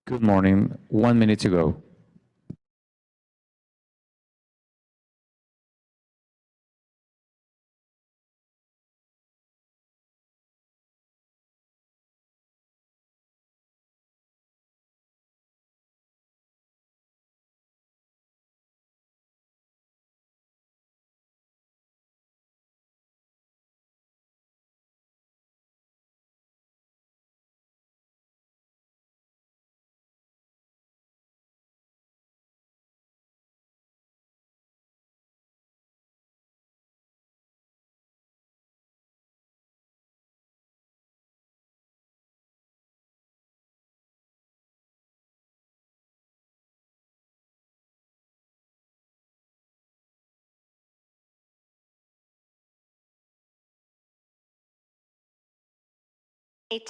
Good morning. 1 minute to go.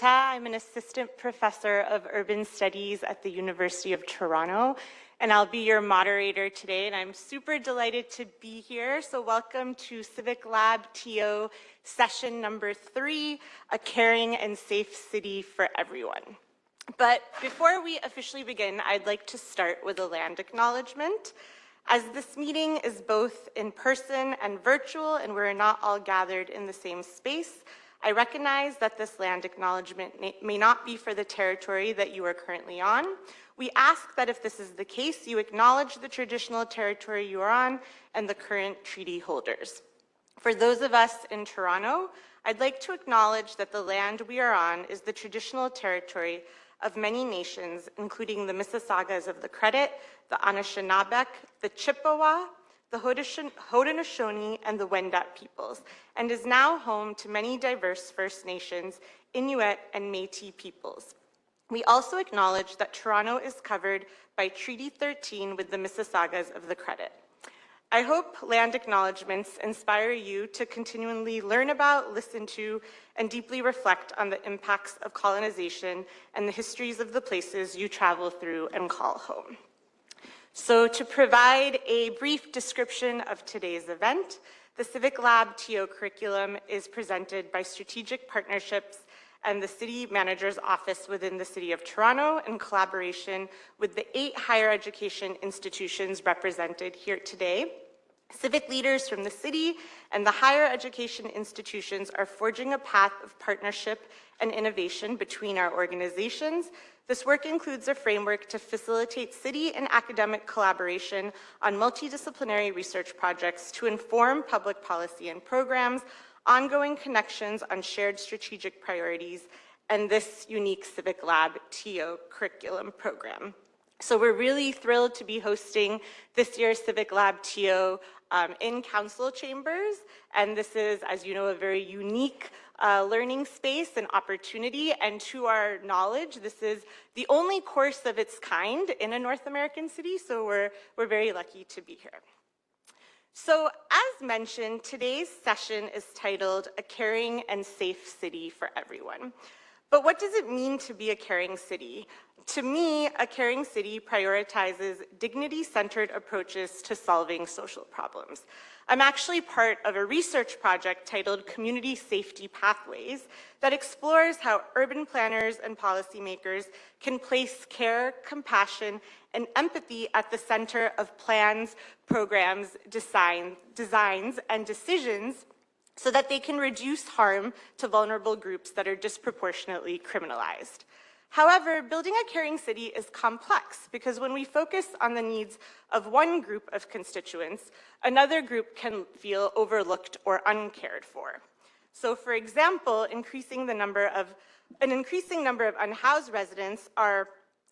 I'm an assistant professor of urban studies at the University of Toronto, and I'll be your moderator today, and I'm super delighted to be here. So welcome to CivicLabTO session number 3, A Caring and Safe City for Everyone. But before we officially begin, I'd like to start with a land acknowledgement. As this meeting is both in person and virtual, and we're not all gathered in the same space, I recognize that this land acknowledgement may not be for the territory that you are currently on. We ask that if this is the case, you acknowledge the traditional territory you are on and the current treaty holders. For those of us in Toronto, I'd like to acknowledge that the land we are on is the traditional territory of many nations, including the Mississaugas of the Credit, the Anishinaabe, the Chippewa, the Haudenosaunee, and the Wendat peoples, and is now home to many diverse First Nations, Inuit, and Métis peoples. We also acknowledge that Toronto is covered by Treaty 13 with the Mississaugas of the Credit. I hope land acknowledgements inspire you to continually learn about, listen to, and deeply reflect on the impacts of colonization and the histories of the places you travel through and call home. So to provide a brief description of today's event, the CivicLabTO curriculum is presented by Strategic Partnerships and the City Manager's Office within the City of Toronto in collaboration with the 8 higher education institutions represented here today. Civic leaders from the city and the higher education institutions are forging a path of partnership and innovation between our organizations. This work includes a framework to facilitate city and academic collaboration on multidisciplinary research projects to inform public policy and programs, ongoing connections on shared strategic priorities, and this unique CivicLabTO curriculum program. So we're really thrilled to be hosting this year's CivicLabTO in council chambers, and this is, as you know, a very unique learning space and opportunity, and to our knowledge, this is the only course of its kind in a North American city, so we're very lucky to be here. So as mentioned, today's session is titled A Caring and Safe City for Everyone. But what does it mean to be a caring city? To me, a caring city prioritizes dignity-centered approaches to solving social problems. I'm actually part of a research project titled Community Safety Pathways that explores how urban planners and policymakers can place care, compassion, and empathy at the center of plans, programs, designs, and decisions so that they can reduce harm to vulnerable groups that are disproportionately criminalized. However, building a caring city is complex because when we focus on the needs of one group of constituents, another group can feel overlooked or uncared for. So for example, an increasing number of unhoused residents are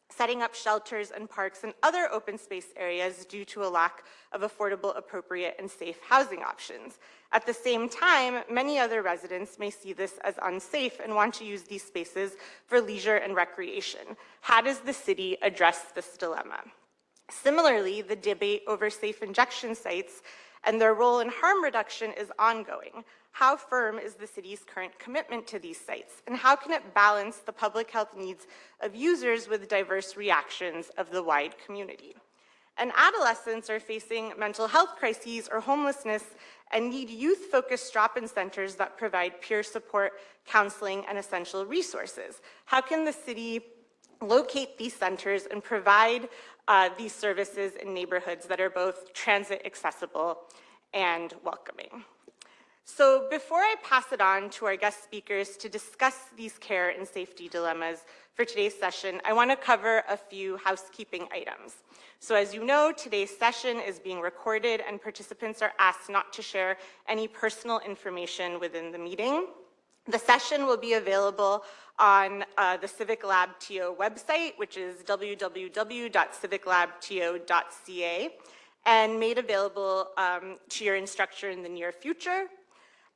setting up shelters and parks and other open space areas due to a lack of affordable, appropriate, and safe housing options. At the same time, many other residents may see this as unsafe and want to use these spaces for leisure and recreation. How does the city address this dilemma? Similarly, the debate over safe injection sites and their role in harm reduction is ongoing. How firm is the city's current commitment to these sites? And how can it balance the public health needs of users with diverse reactions of the wide community? And adolescents are facing mental health crises or homelessness and need youth-focused drop-in centers that provide peer support, counseling, and essential resources. How can the city locate these centers and provide these services in neighborhoods that are both transit accessible and welcoming. So before I pass it on to our guest speakers to discuss these care and safety dilemmas for today's session, I want to cover a few housekeeping items. So as you know, today's session is being recorded and participants are asked not to share any personal information within the meeting. The session will be available on the CivicLabTO website, which is www.civiclabto.ca, and made available to your instructor in the near future.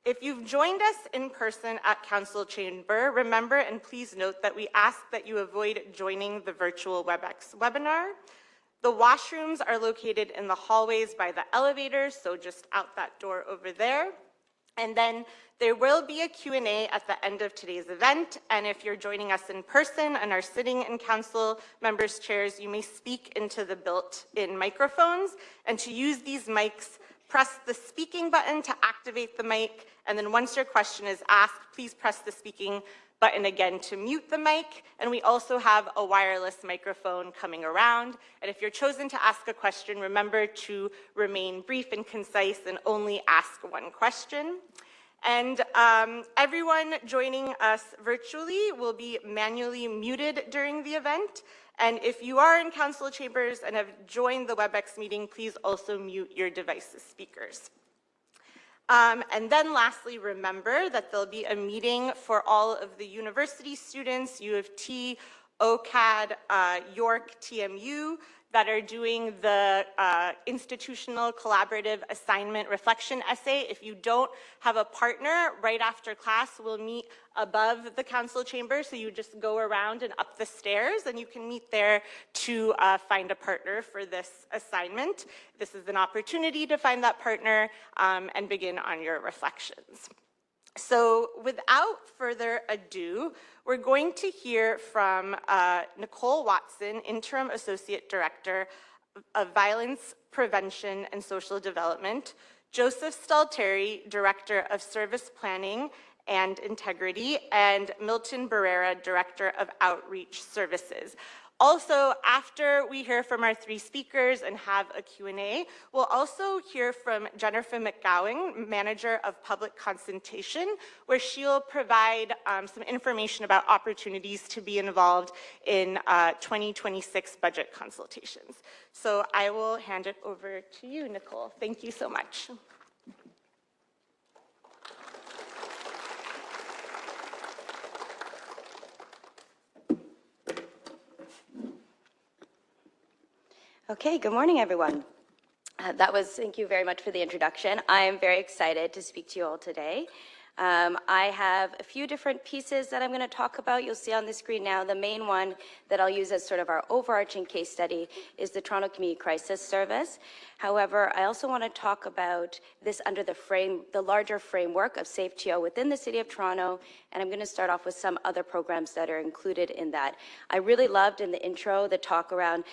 If you've joined us in person at Council Chamber, remember and please note that we ask that you avoid joining the virtual WebEx webinar. The washrooms are located in the hallways by the elevators, so just out that door over there. And then there will be a Q&A at the end of today's event, and if you're joining us in person and are sitting in council members' chairs, you may speak into the built-in microphones, and to use these mics, press the speaking button to activate the mic, and then once your question is asked, please press the speaking button again to mute the mic, and we also have a wireless microphone coming around, and if you're chosen to ask a question, remember to remain brief and concise and only ask one question. And everyone joining us virtually will be manually muted during the event, and if you are in council chambers and have joined the WebEx meeting, please also mute your device's speakers. And then lastly, remember that there'll be a meeting for all of the university students, U of T, OCAD, York, TMU, that are doing the institutional collaborative assignment reflection essay. If you don't have a partner, right after class, we'll meet above the council chamber, so you just go around and up the stairs, and you can meet there to find a partner for this assignment. This is an opportunity to find that partner and begin on your reflections. So without further ado, we're going to hear from Nicole Watson, Interim Associate Director of Violence Prevention and Social Development, Joseph Stalteri, Director of Service Planning and Integrity, and Milton Barrera, Director of Outreach Services. Also, after we hear from our three speakers and have a Q&A, we'll also hear from Jennifer McGowan, Manager of Public Consultation, where she'll provide some information about opportunities to be involved in 2026 budget consultations. So I will hand it over to you, Nicole. Thank you so much. Okay, good morning, everyone. Thank you very much for the introduction. I am very excited to speak to you all today. I have a few different pieces that I'm going to talk about. You'll see on the screen now. The main one that I'll use as sort of our overarching case study is the Toronto Community Crisis Service. However, I also want to talk about this under the larger framework of SafeTO within the City of Toronto, and I'm going to start off with some other programs that are included in that. I really loved in the intro the talk around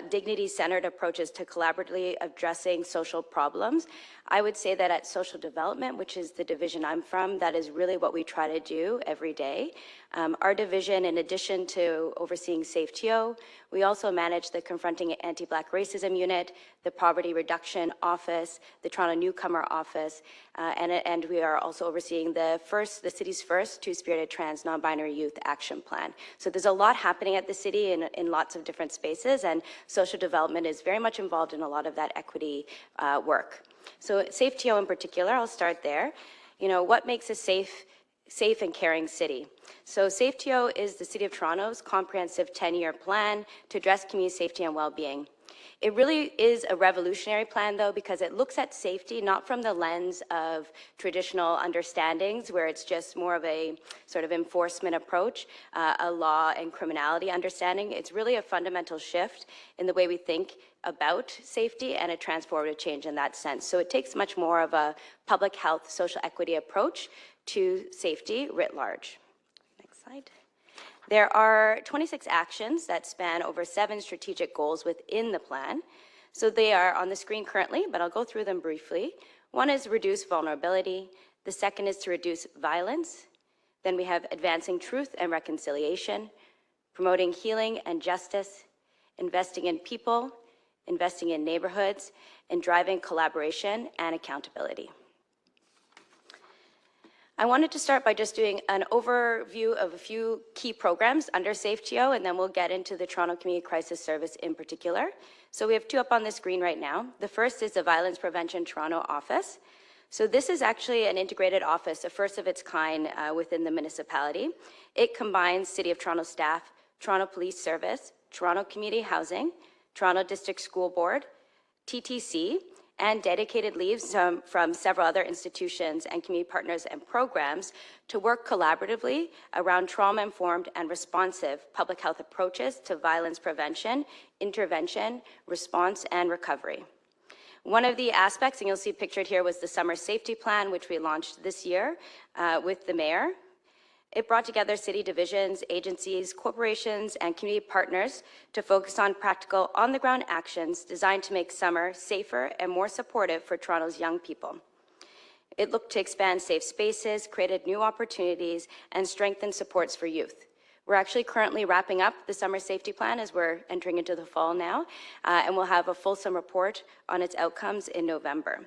dignity-centered approaches to collaboratively addressing social problems. I would say that at social development, which is the division I'm from, that is really what we try to do every day. Our division, in addition to overseeing SafeTO, we also manage the Confronting Anti-Black Racism Unit, the Poverty Reduction Office, the Toronto Newcomer Office, and we are also overseeing the city's first two-spirited trans non-binary youth action plan. So there's a lot happening at the city in lots of different spaces, and social development is very much involved in a lot of that equity work. So SafeTO in particular, I'll start there. You know, what makes a safe and caring city? So SafeTO is the City of Toronto's comprehensive 10-year plan to address community safety and well-being. It really is a revolutionary plan, though, because it looks at safety not from the lens of traditional understandings, where it's just more of a sort of enforcement approach, a law and criminality understanding. It's really a fundamental shift in the way we think about safety and a transformative change in that sense. So it takes much more of a public health, social equity approach to safety writ large. Next slide. There are 26 actions that span over 7 strategic goals within the plan. So they are on the screen currently, but I'll go through them briefly. One is reduce vulnerability. The second is to reduce violence. Then we have advancing truth and reconciliation, promoting healing and justice, investing in people, investing in neighborhoods, and driving collaboration and accountability. I wanted to start by just doing an overview of a few key programs under CivicLabTO, and then we'll get into the Toronto Community Crisis Service in particular. So we have two up on the screen right now. The first is the Violence Prevention Toronto Office. So this is actually an integrated office, a first of its kind within the municipality. It combines City of Toronto staff, Toronto Police Service, Toronto Community Housing, Toronto District School Board, TTC, and dedicated leaves from several other institutions and community partners and programs to work collaboratively around trauma-informed and responsive public health approaches to violence prevention, intervention, response, and recovery. One of the aspects, and you'll see pictured here, was the Summer Safety Plan, which we launched this year with the mayor. It brought together city divisions, agencies, corporations, and community partners to focus on practical, on-the-ground actions designed to make summer safer and more supportive for Toronto's young people. It looked to expand safe spaces, created new opportunities, and strengthened supports for youth. We're actually currently wrapping up the Summer Safety Plan as we're entering into the fall now, and we'll have a fulsome report on its outcomes in November.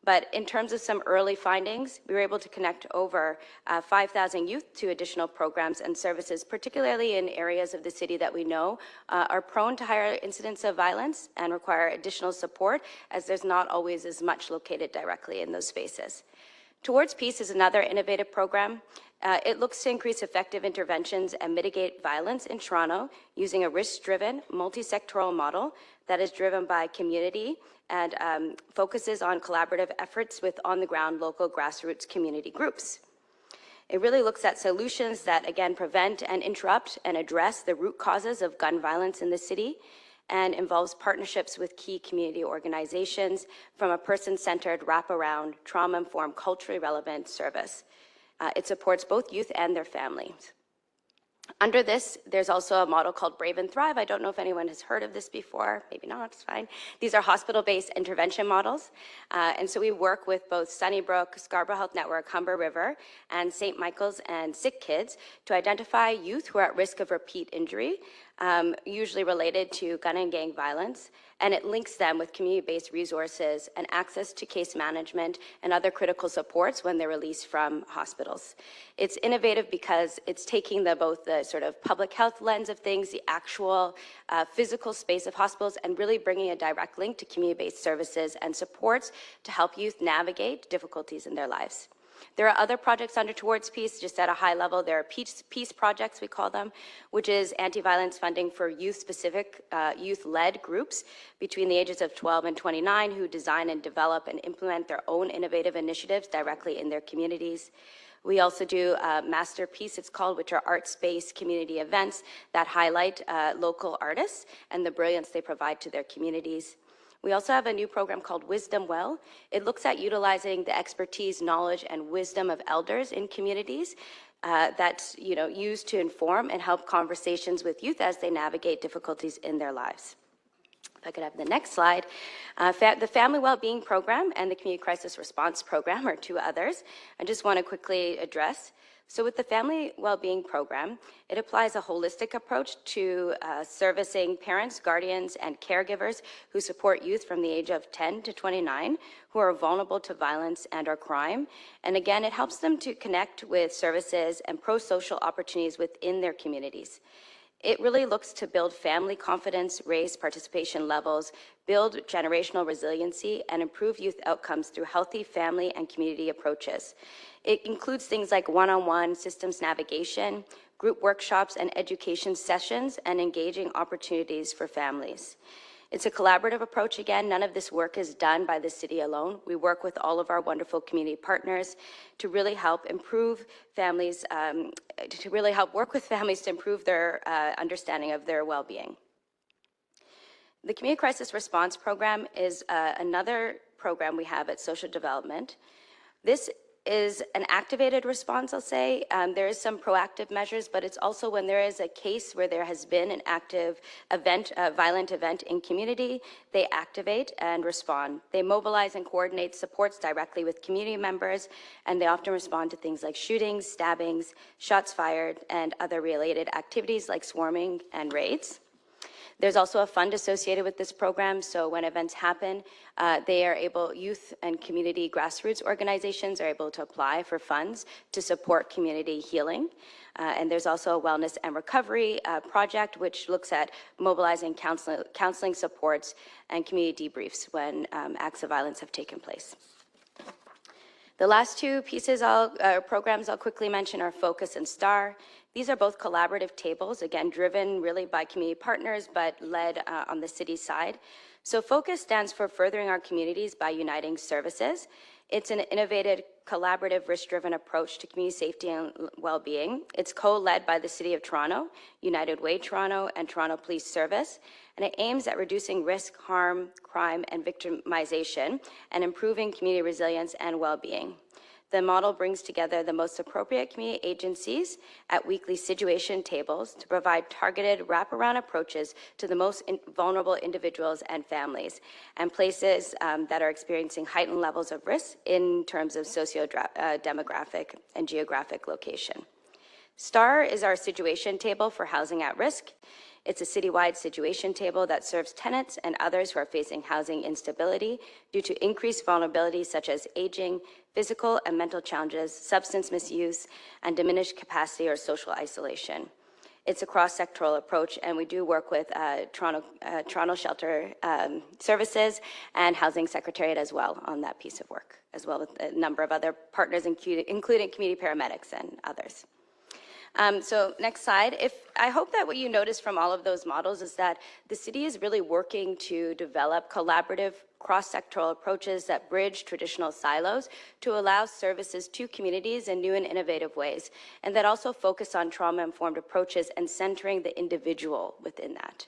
But in terms of some early findings, we were able to connect over 5,000 youth to additional programs and services, particularly in areas of the city that we know are prone to higher incidents of violence and require additional support, as there's not always as much located directly in those spaces. Towards Peace is another innovative program. It looks to increase effective interventions and mitigate violence in Toronto using a risk-driven, multi-sectoral model that is driven by community and focuses on collaborative efforts with on-the-ground local grassroots community groups. It really looks at solutions that, again, prevent and interrupt and address the root causes of gun violence in the city, and involves partnerships with key community organizations from a person-centered, wraparound, trauma-informed, culturally relevant service. It supports both youth and their families. Under this, there's also a model called Brave and Thrive. I don't know if anyone has heard of this before. Maybe not, it's fine. These are hospital-based intervention models. And so we work with both Sunnybrook, Scarborough Health Network, Humber River, and St. Michael's and Sick Kids to identify youth who are at risk of repeat injury, usually related to gun and gang violence, and it links them with community-based resources and access to case management and other critical supports when they're released from hospitals. It's innovative because it's taking both the sort of public health lens of things, the actual physical space of hospitals, and really bringing a direct link to community-based services and supports to help youth navigate difficulties in their lives. There are other projects under Towards Peace, just at a high level. There are peace projects, we call them, which is anti-violence funding for youth-specific, youth-led groups between the ages of 12 and 29 who design and develop and implement their own innovative initiatives directly in their communities. We also do Masterpiece, it's called, which are arts-based community events that highlight local artists and the brilliance they provide to their communities. We also have a new program called Wisdom Well. It looks at utilizing the expertise, knowledge, and wisdom of elders in communities that's used to inform and help conversations with youth as they navigate difficulties in their lives. If I could have the next slide. The Family Wellbeing Program and the Community Crisis Response Program are two others I just want to quickly address. So with the Family Wellbeing Program, it applies a holistic approach to servicing parents, guardians, and caregivers who support youth from the age of 10 to 29 who are vulnerable to violence and or crime. And again, it helps them to connect with services and pro-social opportunities within their communities. It really looks to build family confidence, raise participation levels, build generational resiliency, and improve youth outcomes through healthy family and community approaches. It includes things like one-on-one systems navigation, group workshops and education sessions, and engaging opportunities for families. It's a collaborative approach. Again, none of this work is done by the city alone. We work with all of our wonderful community partners to really help improve families, work with families to improve their understanding of their well-being. The Community Crisis Response Program is another program we have at Social Development. This is an activated response, I'll say. There is some proactive measures, but it's also when there is a case where there has been an active event, a violent event in community, they activate and respond. They mobilize and coordinate supports directly with community members, and they often respond to things like shootings, stabbings, shots fired, and other related activities like swarming and raids. There's also a fund associated with this program, so when events happen, youth and community grassroots organizations are able to apply for funds to support community healing. And there's also a wellness and recovery project, which looks at mobilizing counseling supports and community debriefs when acts of violence have taken place. The last two programs I'll quickly mention are Focus and STAR. These are both collaborative tables, again, driven really by community partners, but led on the city side. So Focus stands for Furthering Our Communities by Uniting Services. It's an innovative, collaborative, risk-driven approach to community safety and well-being. It's co-led by the City of Toronto, United Way Toronto, and Toronto Police Service, and it aims at reducing risk, harm, crime, and victimization, and improving community resilience and well-being. The model brings together the most appropriate community agencies at weekly situation tables to provide targeted wraparound approaches to the most vulnerable individuals and families and places that are experiencing heightened levels of risk in terms of socio-demographic and geographic location. STAR is our situation table for housing at risk. It's a citywide situation table that serves tenants and others who are facing housing instability due to increased vulnerability such as aging, physical and mental challenges, substance misuse, and diminished capacity or social isolation. It's a cross-sectoral approach, and we do work with Toronto Shelter Services and Housing Secretariat as well on that piece of work, as well with a number of other partners, including community paramedics and others. So next slide. I hope that what you notice from all of those models is that the city is really working to develop collaborative cross-sectoral approaches that bridge traditional silos to allow services to communities in new and innovative ways, and that also focus on trauma-informed approaches and centering the individual within that.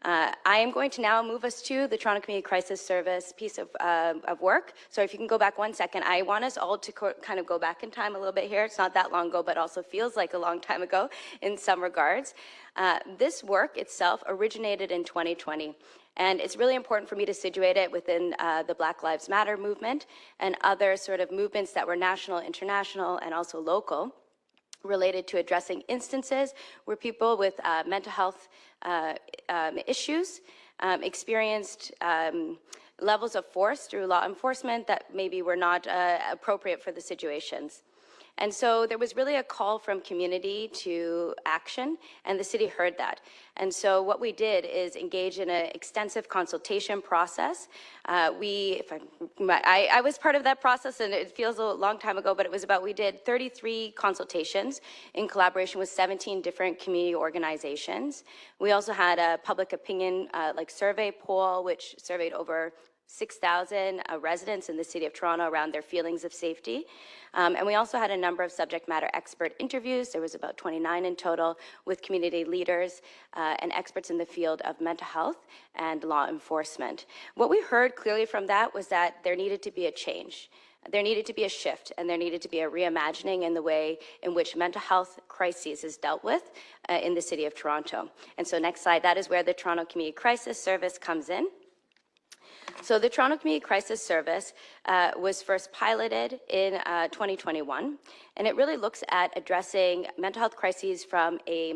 I am going to now move us to the Toronto Community Crisis Service piece of work. So if you can go back 1 second, I want us all to kind of go back in time a little bit here. It's not that long ago, but also feels like a long time ago in some regards. This work itself originated in 2020. And it's really important for me to situate it within the Black Lives Matter movement and other sort of movements that were national, international, and also local, related to addressing instances where people with mental health issues experienced levels of force through law enforcement that maybe were not appropriate for the situations. And so there was really a call from community to action, and the city heard that. And so what we did is engage in an extensive consultation process. I was part of that process, and it feels a long time ago, but we did 33 consultations in collaboration with 17 different community organizations. We also had a public opinion survey poll, which surveyed over 6,000 residents in the City of Toronto around their feelings of safety. And we also had a number of subject matter expert interviews. There was about 29 in total with community leaders and experts in the field of mental health and law enforcement. What we heard clearly from that was that there needed to be a change. There needed to be a shift, and there needed to be a reimagining in the way in which mental health crises is dealt with in the City of Toronto. And so next slide, that is where the Toronto Community Crisis Service comes in. So the Toronto Community Crisis Service was first piloted in 2021, and it really looks at addressing mental health crises from a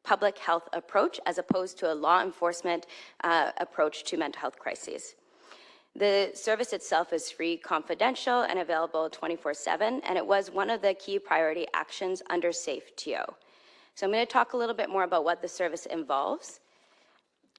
public health approach as opposed to a law enforcement approach to mental health crises. The service itself is free, confidential, and available 24/7, and it was one of the key priority actions under CivicLabTO. So I'm going to talk a little bit more about what the service involves.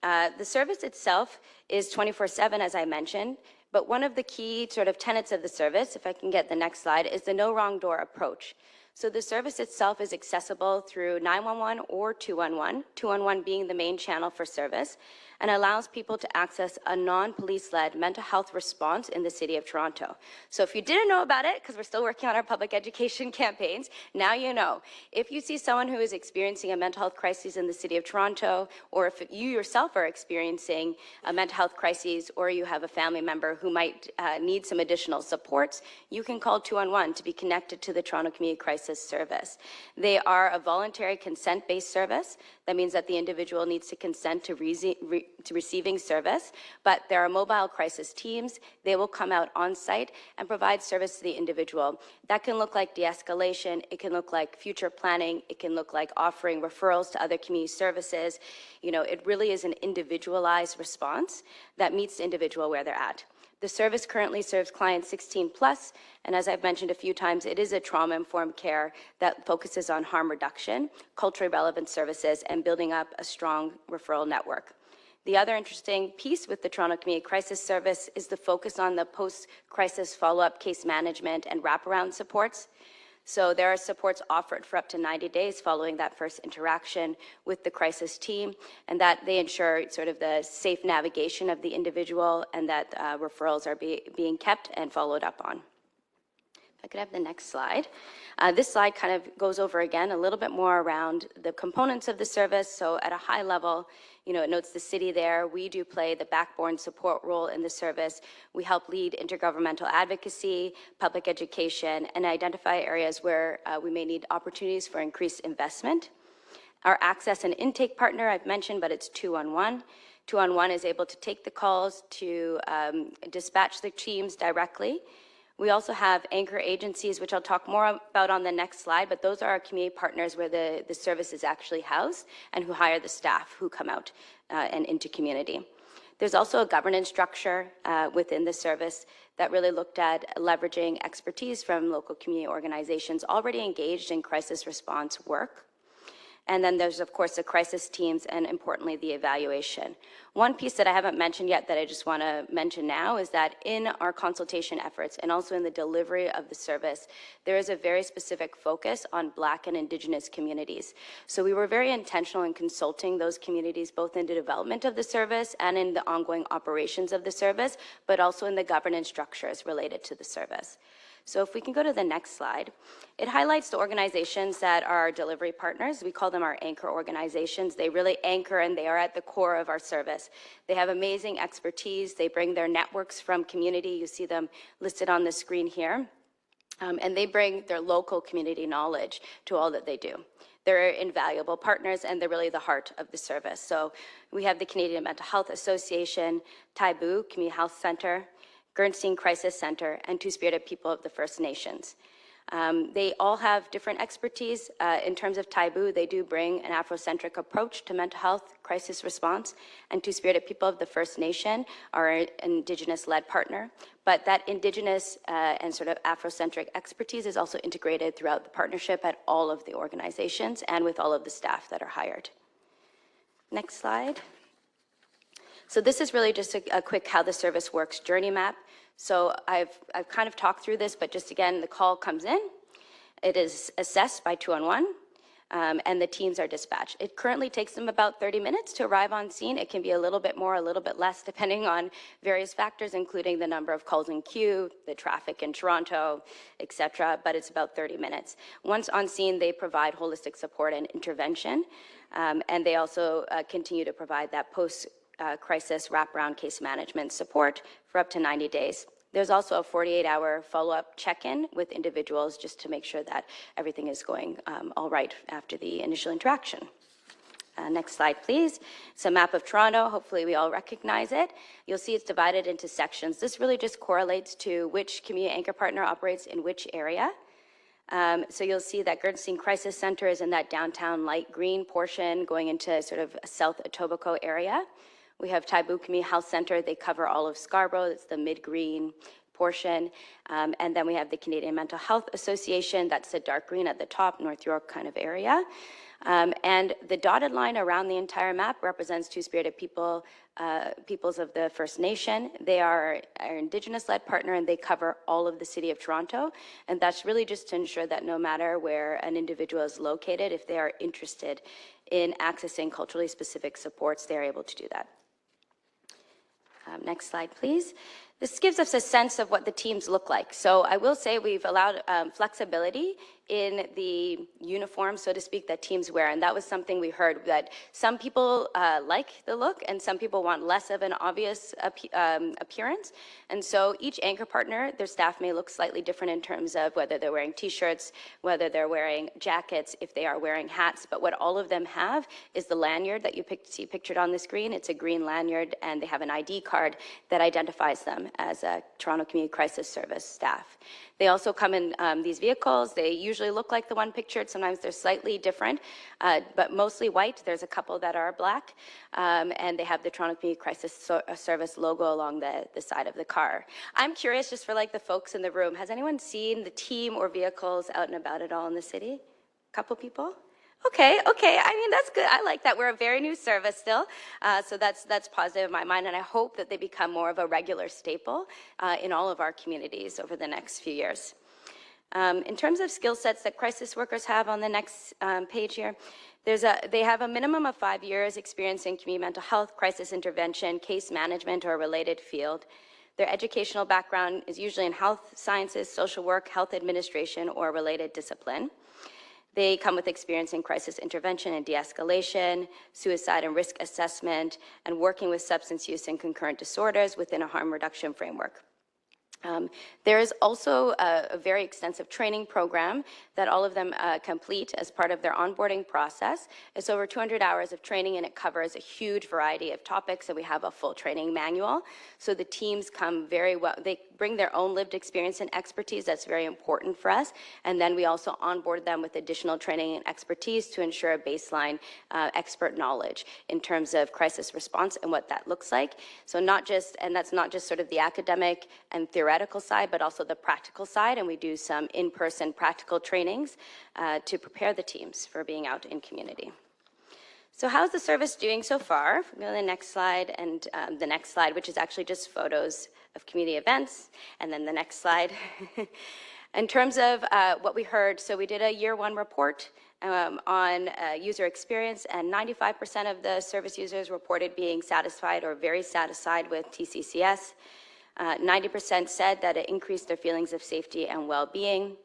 The service itself is 24/7, as I mentioned, but one of the key sort of tenets of the service, if I can get the next slide, is the no wrong door approach. So the service itself is accessible through 911 or 211, 211 being the main channel for service. and allows people to access a non-police-led mental health response in the City of Toronto. So if you didn't know about it, because we're still working on our public education campaigns, now you know. If you see someone who is experiencing a mental health crisis in the City of Toronto, or if you yourself are experiencing a mental health crisis, or you have a family member who might need some additional supports, you can call 211 to be connected to the Toronto Community Crisis Service. They are a voluntary consent-based service. That means that the individual needs to consent to receiving service, but there are mobile crisis teams. They will come out on site and provide service to the individual. That can look like de-escalation, it can look like future planning, it can look like offering referrals to other community services. You know, it really is an individualized response that meets the individual where they're at. The service currently serves clients 16 plus, and as I've mentioned a few times, it is a trauma-informed care that focuses on harm reduction, culturally relevant services, and building up a strong referral network. The other interesting piece with the Toronto Community Crisis Service is the focus on the post-crisis follow-up case management and wraparound supports. So there are supports offered for up to 90 days following that first interaction with the crisis team, and that they ensure sort of the safe navigation of the individual and that referrals are being kept and followed up on. If I could have the next slide. This slide kind of goes over again a little bit more around the components of the service. So at a high level, you know, it notes the city there. We do play the backbone support role in the service. We help lead intergovernmental advocacy, public education, and identify areas where we may need opportunities for increased investment. Our access and intake partner, I've mentioned, but it's 211. 211 is able to take the calls, to dispatch the teams directly. We also have anchor agencies, which I'll talk more about on the next slide, but those are our community partners where the service is actually housed and who hire the staff who come out and into community. There's also a governance structure within the service that really looked at leveraging expertise from local community organizations already engaged in crisis response work. And then there's, of course, the crisis teams and, importantly, the evaluation. One piece that I haven't mentioned yet that I just want to mention now is that in our consultation efforts and also in the delivery of the service, there is a very specific focus on Black and Indigenous communities. So we were very intentional in consulting those communities, both in the development of the service and in the ongoing operations of the service, but also in the governance structures related to the service. So if we can go to the next slide, it highlights the organizations that are our delivery partners. We call them our anchor organizations. They really anchor and they are at the core of our service. They have amazing expertise. They bring their networks from community. You see them listed on the screen here. And they bring their local community knowledge to all that they do. They're invaluable partners and they're really the heart of the service. So we have the Canadian Mental Health Association, Taibu Community Health Center, Gernstein Crisis Center, and Two-Spirited People of the First Nations. They all have different expertise. In terms of Taibu, they do bring an Afrocentric approach to mental health crisis response, and Two-Spirited People of the First Nation are an Indigenous-led partner. But that Indigenous and sort of Afrocentric expertise is also integrated throughout the partnership at all of the organizations and with all of the staff that are hired. Next slide. So this is really just a quick how the service works journey map. So I've kind of talked through this, but just again, the call comes in. It is assessed by 211, and the teams are dispatched. It currently takes them about 30 minutes to arrive on scene. It can be a little bit more, a little bit less, depending on various factors, including the number of calls in queue, the traffic in Toronto, et cetera, but it's about 30 minutes. Once on scene, they provide holistic support and intervention, and they also continue to provide that post-crisis wraparound case management support for up to 90 days. There's also a 48-hour follow-up check-in with individuals just to make sure that everything is going all right after the initial interaction. Next slide, please. It's a map of Toronto. Hopefully we all recognize it. You'll see it's divided into sections. This really just correlates to which community anchor partner operates in which area. So you'll see that Gernstein Crisis Center is in that downtown light green portion going into sort of a South Etobicoke area. We have Taibu Community Health Center. They cover all of Scarborough. It's the mid-green portion. And then we have the Canadian Mental Health Association. That's the dark green at the top, North York kind of area. And the dotted line around the entire map represents Two-Spirited People, peoples of the First Nation. They are our Indigenous-led partner, and they cover all of the City of Toronto. And that's really just to ensure that no matter where an individual is located, if they are interested in accessing culturally specific supports, they're able to do that. Next slide, please. This gives us a sense of what the teams look like. So I will say we've allowed flexibility in the uniform, so to speak, that teams wear. And that was something we heard, that some people like the look and some people want less of an obvious appearance. And so each anchor partner, their staff may look slightly different in terms of whether they're wearing t-shirts, whether they're wearing jackets, if they are wearing hats. But what all of them have is the lanyard that you see pictured on the screen. It's a green lanyard, and they have an ID card that identifies them as a Toronto Community Crisis Service staff. They also come in these vehicles. They usually look like the one pictured. Sometimes they're slightly different, but mostly white. There's a couple that are black, and they have the Toronto Community Crisis Service logo along the side of the car. I'm curious, just for like the folks in the room, has anyone seen the team or vehicles out and about at all in the city? A couple people? Okay. I mean, that's good. I like that. We're a very new service still, so that's positive in my mind, and I hope that they become more of a regular staple in all of our communities over the next few years. In terms of skill sets that crisis workers have on the next page here, they have a minimum of 5 years experience in community mental health, crisis intervention, case management, or a related field. Their educational background is usually in health sciences, social work, health administration, or a related discipline. They come with experience in crisis intervention and de-escalation, suicide and risk assessment, and working with substance use and concurrent disorders within a harm reduction framework. There is also a very extensive training program that all of them complete as part of their onboarding process. It's over 200 hours of training, and it covers a huge variety of topics, and we have a full training manual. So the teams come very well. They bring their own lived experience and expertise. That's very important for us. And then we also onboard them with additional training and expertise to ensure a baseline expert knowledge in terms of crisis response and what that looks like. So that's not just sort of the academic and theoretical side, but also the practical side. And we do some in-person practical trainings to prepare the teams for being out in community. So how's the service doing so far? Go to the next slide, and the next slide, which is actually just photos of community events, and then the next slide. In terms of what we heard, so we did a year one report on user experience, and 95% of the service users reported being satisfied or very satisfied with TCCS. 90% said that it increased their feelings of safety and well-being.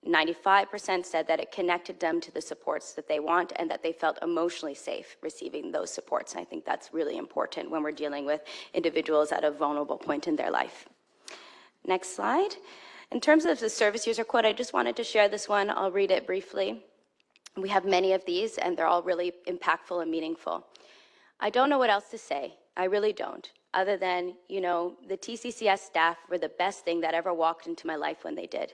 95% said that it connected them to the supports that they want and that they felt emotionally safe receiving those supports. And I think that's really important when we're dealing with individuals at a vulnerable point in their life. Next slide. In terms of the service user quote, I just wanted to share this one. I'll read it briefly. We have many of these, and they're all really impactful and meaningful. I don't know what else to say. I really don't. Other than, you know, the TCCS staff were the best thing that ever walked into my life when they did.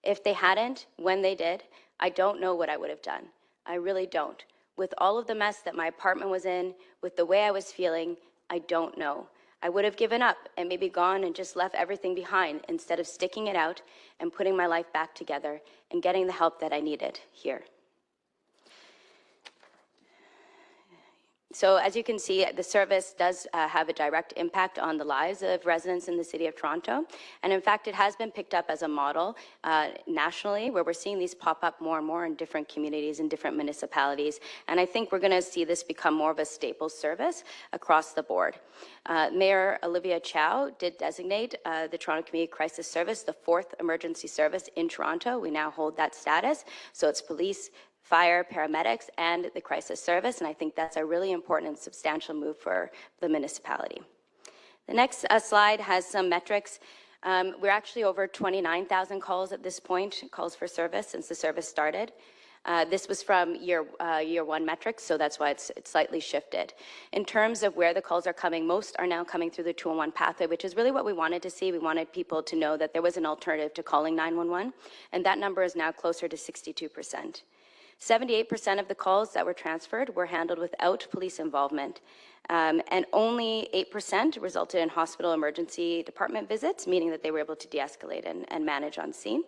If they hadn't, when they did, I don't know what I would have done. I really don't. With all of the mess that my apartment was in, with the way I was feeling, I don't know. I would have given up and maybe gone and just left everything behind instead of sticking it out and putting my life back together and getting the help that I needed here. So as you can see, the service does have a direct impact on the lives of residents in the City of Toronto. And in fact, it has been picked up as a model nationally, where we're seeing these pop up more and more in different communities and different municipalities. And I think we're going to see this become more of a staple service across the board. Mayor Olivia Chow did designate the Toronto Community Crisis Service the 4th emergency service in Toronto. We now hold that status. So it's police, fire, paramedics, and the crisis service, and I think that's a really important and substantial move for the municipality. The next slide has some metrics. We're actually over 29,000 calls at this point, calls for service, since the service started. This was from year one metrics, so that's why it's slightly shifted. In terms of where the calls are coming, most are now coming through the 211 pathway, which is really what we wanted to see. We wanted people to know that there was an alternative to calling 911, and that number is now closer to 62%. 78% of the calls that were transferred were handled without police involvement, and only 8% resulted in hospital emergency department visits, meaning that they were able to de-escalate and manage on scene.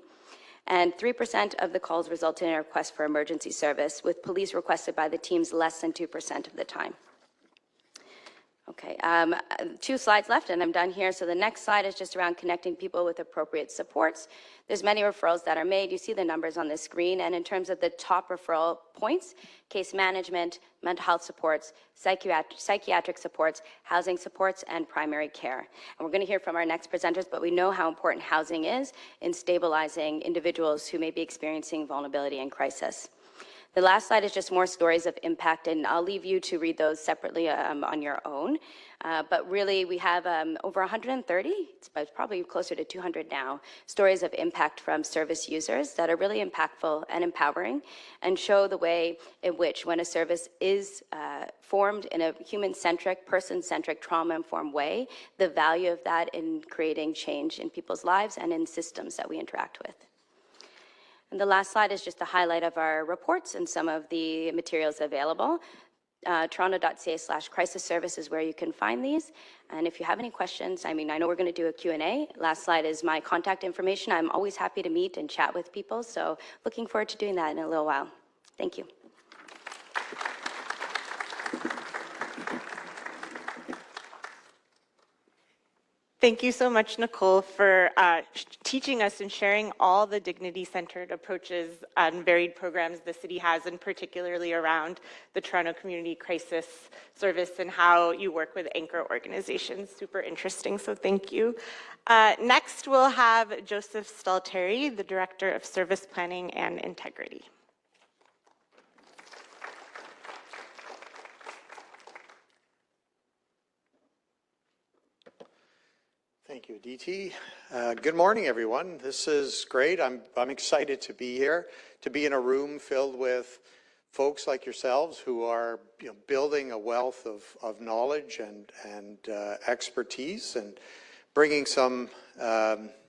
And 3% of the calls resulted in a request for emergency service, with police requested by the teams less than 2% of the time. Okay, 2 slides left and I'm done here. So the next slide is just around connecting people with appropriate supports. There's many referrals that are made. You see the numbers on the screen. And in terms of the top referral points, case management, mental health supports, psychiatric supports, housing supports, and primary care. And we're going to hear from our next presenters, but we know how important housing is in stabilizing individuals who may be experiencing vulnerability and crisis. The last slide is just more stories of impact, and I'll leave you to read those separately on your own. But really, we have over 130, it's probably closer to 200 now, stories of impact from service users that are really impactful and empowering and show the way in which when a service is formed in a human-centric, person-centric, trauma-informed way, the value of that in creating change in people's lives and in systems that we interact with. And the last slide is just a highlight of our reports and some of the materials available. Toronto.ca/crisis service is where you can find these. And if you have any questions, I know we're going to do a Q&A. Last slide is my contact information. I'm always happy to meet and chat with people, so looking forward to doing that in a little while. Thank you. Thank you so much, Nicole, for teaching us and sharing all the dignity-centered approaches and varied programs the city has, and particularly around the Toronto Community Crisis Service and how you work with anchor organizations. Super interesting, so thank you. Next, we'll have Joseph Stalteri, the Director of Service Planning and Integrity. Thank you, Aditi. Good morning, everyone. This is great. I'm excited to be here, to be in a room filled with folks like yourselves who are building a wealth of knowledge and expertise and bringing some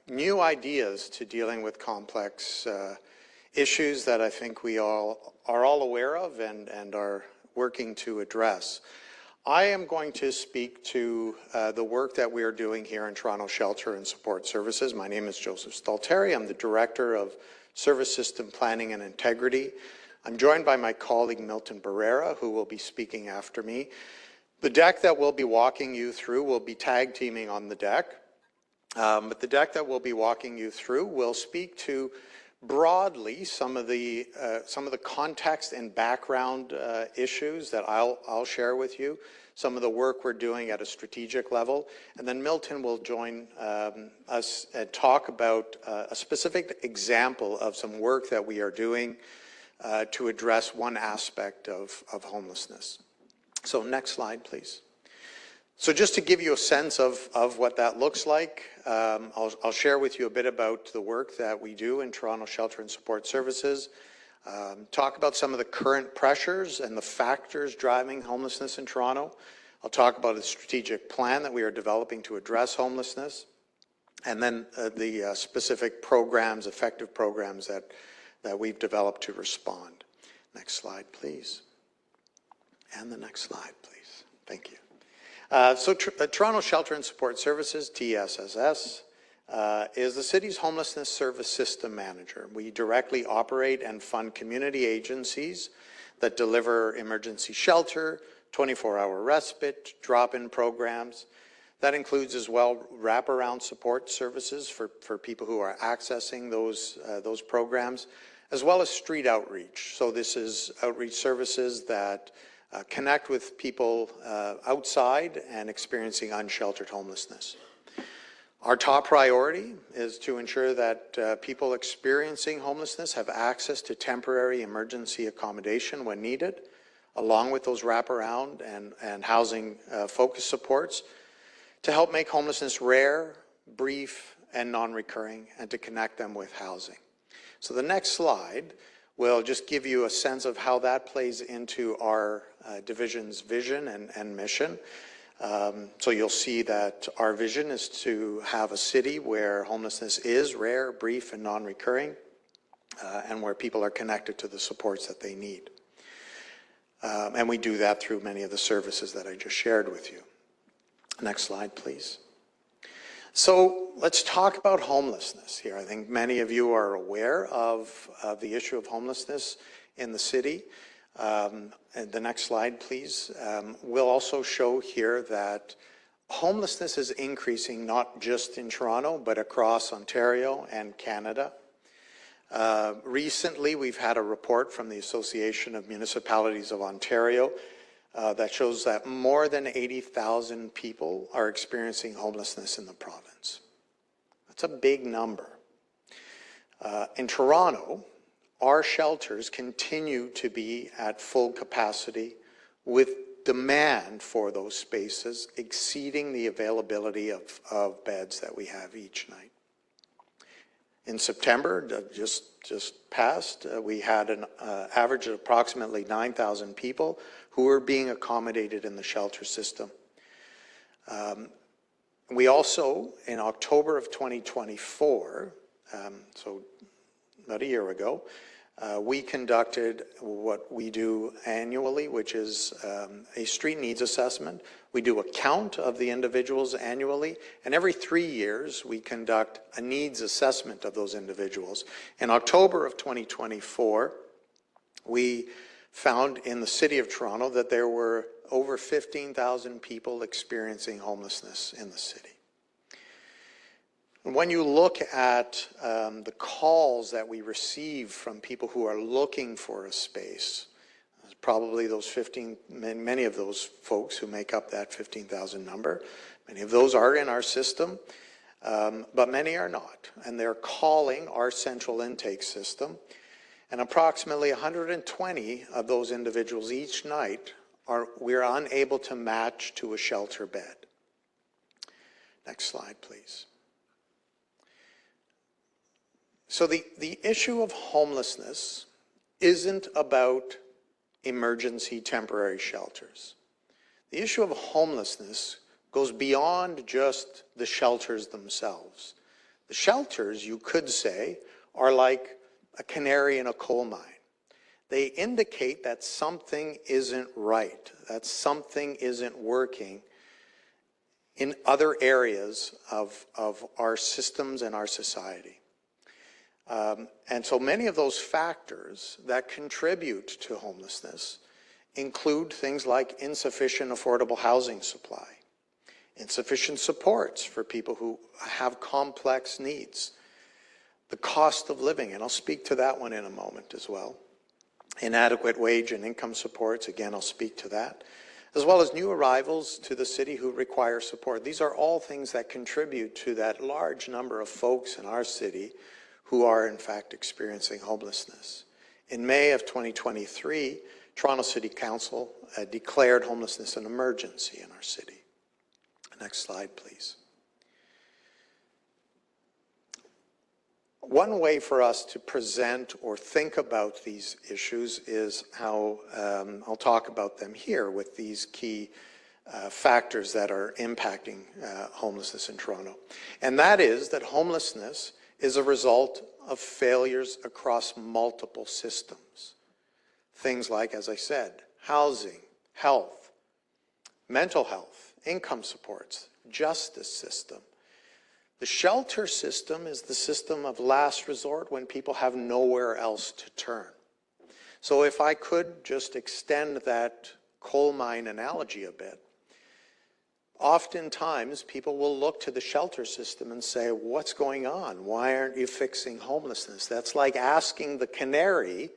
new ideas to dealing with complex issues that I think we are all aware of and are working to address. I am going to speak to the work that we are doing here in Toronto Shelter and Support Services. My name is Joseph Stalteri. I'm the Director of Service System Planning and Integrity. I'm joined by my colleague Milton Barrera, who will be speaking after me. The deck that we'll be walking you through will be tag teaming on the deck. But the deck that we'll be walking you through will speak to broadly some of the context and background issues that I'll share with you, some of the work we're doing at a strategic level, and then Milton will join us and talk about a specific example of some work that we are doing to address one aspect of homelessness. So next slide, please. So just to give you a sense of what that looks like, I'll share with you a bit about the work that we do in Toronto Shelter and Support Services, talk about some of the current pressures and the factors driving homelessness in Toronto. I'll talk about a strategic plan that we are developing to address homelessness, and then the specific programs, effective programs that we've developed to respond. Next slide, please. And the next slide, please. Thank you. Toronto Shelter and Support Services, TSSS, is the city's homelessness service system manager. We directly operate and fund community agencies that deliver emergency shelter, 24-hour respite, drop-in programs. That includes as well wraparound support services for people who are accessing those programs, as well as street outreach. So this is outreach services that connect with people outside and experiencing unsheltered homelessness. Our top priority is to ensure that people experiencing homelessness have access to temporary emergency accommodation when needed, along with those wraparound and housing focus supports to help make homelessness rare, brief, and non-recurring, and to connect them with housing. So the next slide will just give you a sense of how that plays into our division's vision and mission. So you'll see that our vision is to have a city where homelessness is rare, brief, and non-recurring, and where people are connected to the supports that they need. And we do that through many of the services that I just shared with you. Next slide, please. So let's talk about homelessness here. I think many of you are aware of the issue of homelessness in the city. And the next slide, please. We'll also show here that homelessness is increasing not just in Toronto, but across Ontario and Canada. Recently, we've had a report from the Association of Municipalities of Ontario that shows that more than 80,000 people are experiencing homelessness in the province. That's a big number. In Toronto, our shelters continue to be at full capacity with demand for those spaces exceeding the availability of beds that we have each night. In September, just passed, we had an average of approximately 9,000 people who were being accommodated in the shelter system. We also, in October of 2024, so about a year ago, we conducted what we do annually, which is a street needs assessment. We do a count of the individuals annually, and every 3 years we conduct a needs assessment of those individuals. In October of 2024, we found in the City of Toronto that there were over 15,000 people experiencing homelessness in the city. When you look at the calls that we receive from people who are looking for a space, probably those many of those folks who make up that 15,000 number, many of those are in our system, but many are not. And they're calling our central intake system. And approximately 120 of those individuals each night we're unable to match to a shelter bed. Next slide, please. So the issue of homelessness isn't about emergency temporary shelters. The issue of homelessness goes beyond just the shelters themselves. The shelters, you could say, are like a canary in a coal mine. They indicate that something isn't right, that something isn't working in other areas of our systems and our society. And so many of those factors that contribute to homelessness include things like insufficient affordable housing supply, insufficient supports for people who have complex needs, the cost of living, and I'll speak to that one in a moment as well, inadequate wage and income supports, again I'll speak to that, as well as new arrivals to the city who require support. These are all things that contribute to that large number of folks in our city who are in fact experiencing homelessness. In May of 2023, Toronto City Council declared homelessness an emergency in our city. Next slide, please. One way for us to present or think about these issues is how I'll talk about them here with these key factors that are impacting homelessness in Toronto. And that is that homelessness is a result of failures across multiple systems. Things like, as I said, housing, health, mental health, income supports, justice system. The shelter system is the system of last resort when people have nowhere else to turn. So if I could just extend that coal mine analogy a bit, oftentimes people will look to the shelter system and say, what's going on? Why aren't you fixing homelessness? That's like asking the canary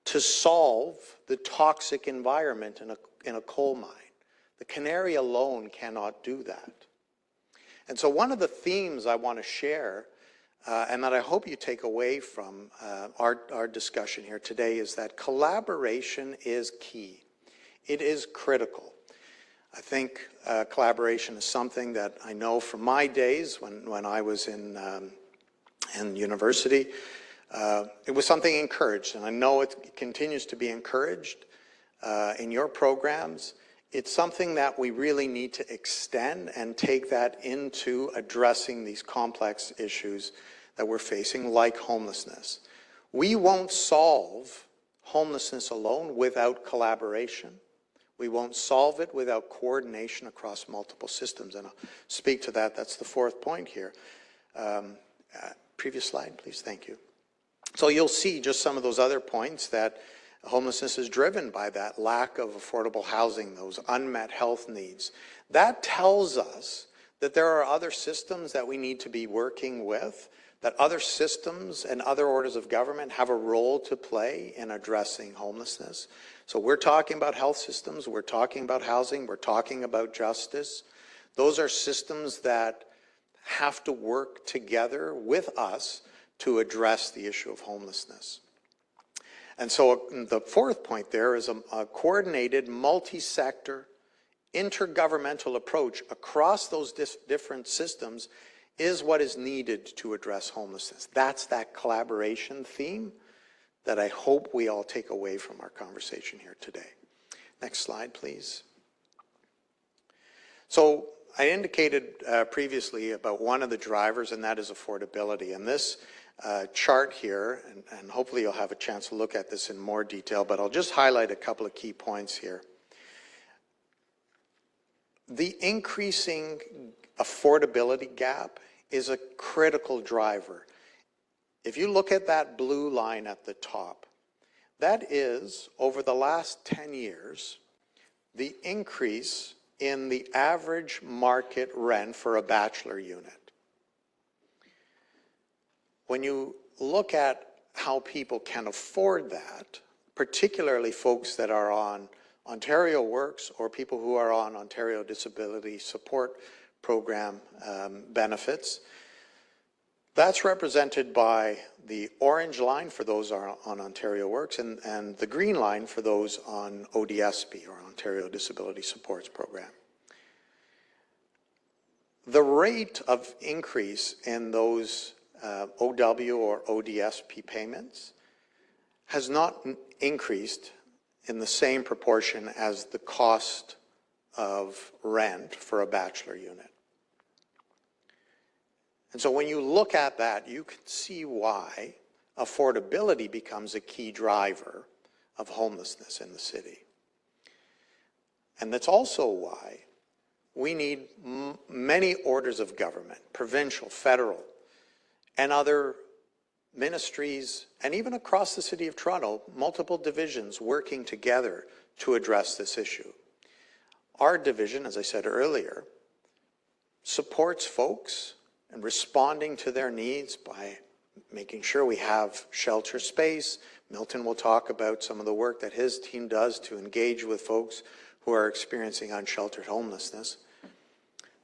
to solve the toxic environment in a coal mine. The canary alone cannot do that. And so one of the themes I want to share, and that I hope you take away from our discussion here today, is that collaboration is key. It is critical. I think collaboration is something that I know from my days when I was in university. It was something encouraged, and I know it continues to be encouraged in your programs. It's something that we really need to extend and take that into addressing these complex issues that we're facing, like homelessness. We won't solve homelessness alone without collaboration. We won't solve it without coordination across multiple systems, and I'll speak to that. That's the fourth point here. Previous slide, please. Thank you. So you'll see just some of those other points that Homelessness is driven by that lack of affordable housing, those unmet health needs. That tells us that there are other systems that we need to be working with, that other systems and other orders of government have a role to play in addressing homelessness. So we're talking about health systems, we're talking about housing, we're talking about justice. Those are systems that have to work together with us to address the issue of homelessness. And so the fourth point there is a coordinated, multi-sector, intergovernmental approach across those different systems is what is needed to address homelessness. That's that collaboration theme that I hope we all take away from our conversation here today. Next slide, please. So I indicated previously about one of the drivers, and that is affordability. And this chart here, and hopefully you'll have a chance to look at this in more detail, but I'll just highlight a couple of key points here. The increasing affordability gap is a critical driver. If you look at that blue line at the top, that is, over the last 10 years, the increase in the average market rent for a bachelor unit. When you look at how people can afford that, particularly folks that are on Ontario Works or people who are on Ontario Disability Support Program benefits, that's represented by the orange line for those on Ontario Works and the green line for those on ODSP, or Ontario Disability Supports Program. The rate of increase in those OW or ODSP payments has not increased in the same proportion as the cost of rent for a bachelor unit. And so when you look at that, you can see why affordability becomes a key driver of homelessness in the city. And that's also why we need many orders of government, provincial, federal, and other ministries, and even across the City of Toronto, multiple divisions working together to address this issue. Our division, as I said earlier, supports folks and responding to their needs by making sure we have shelter space. Milton will talk about some of the work that his team does to engage with folks who are experiencing unsheltered homelessness.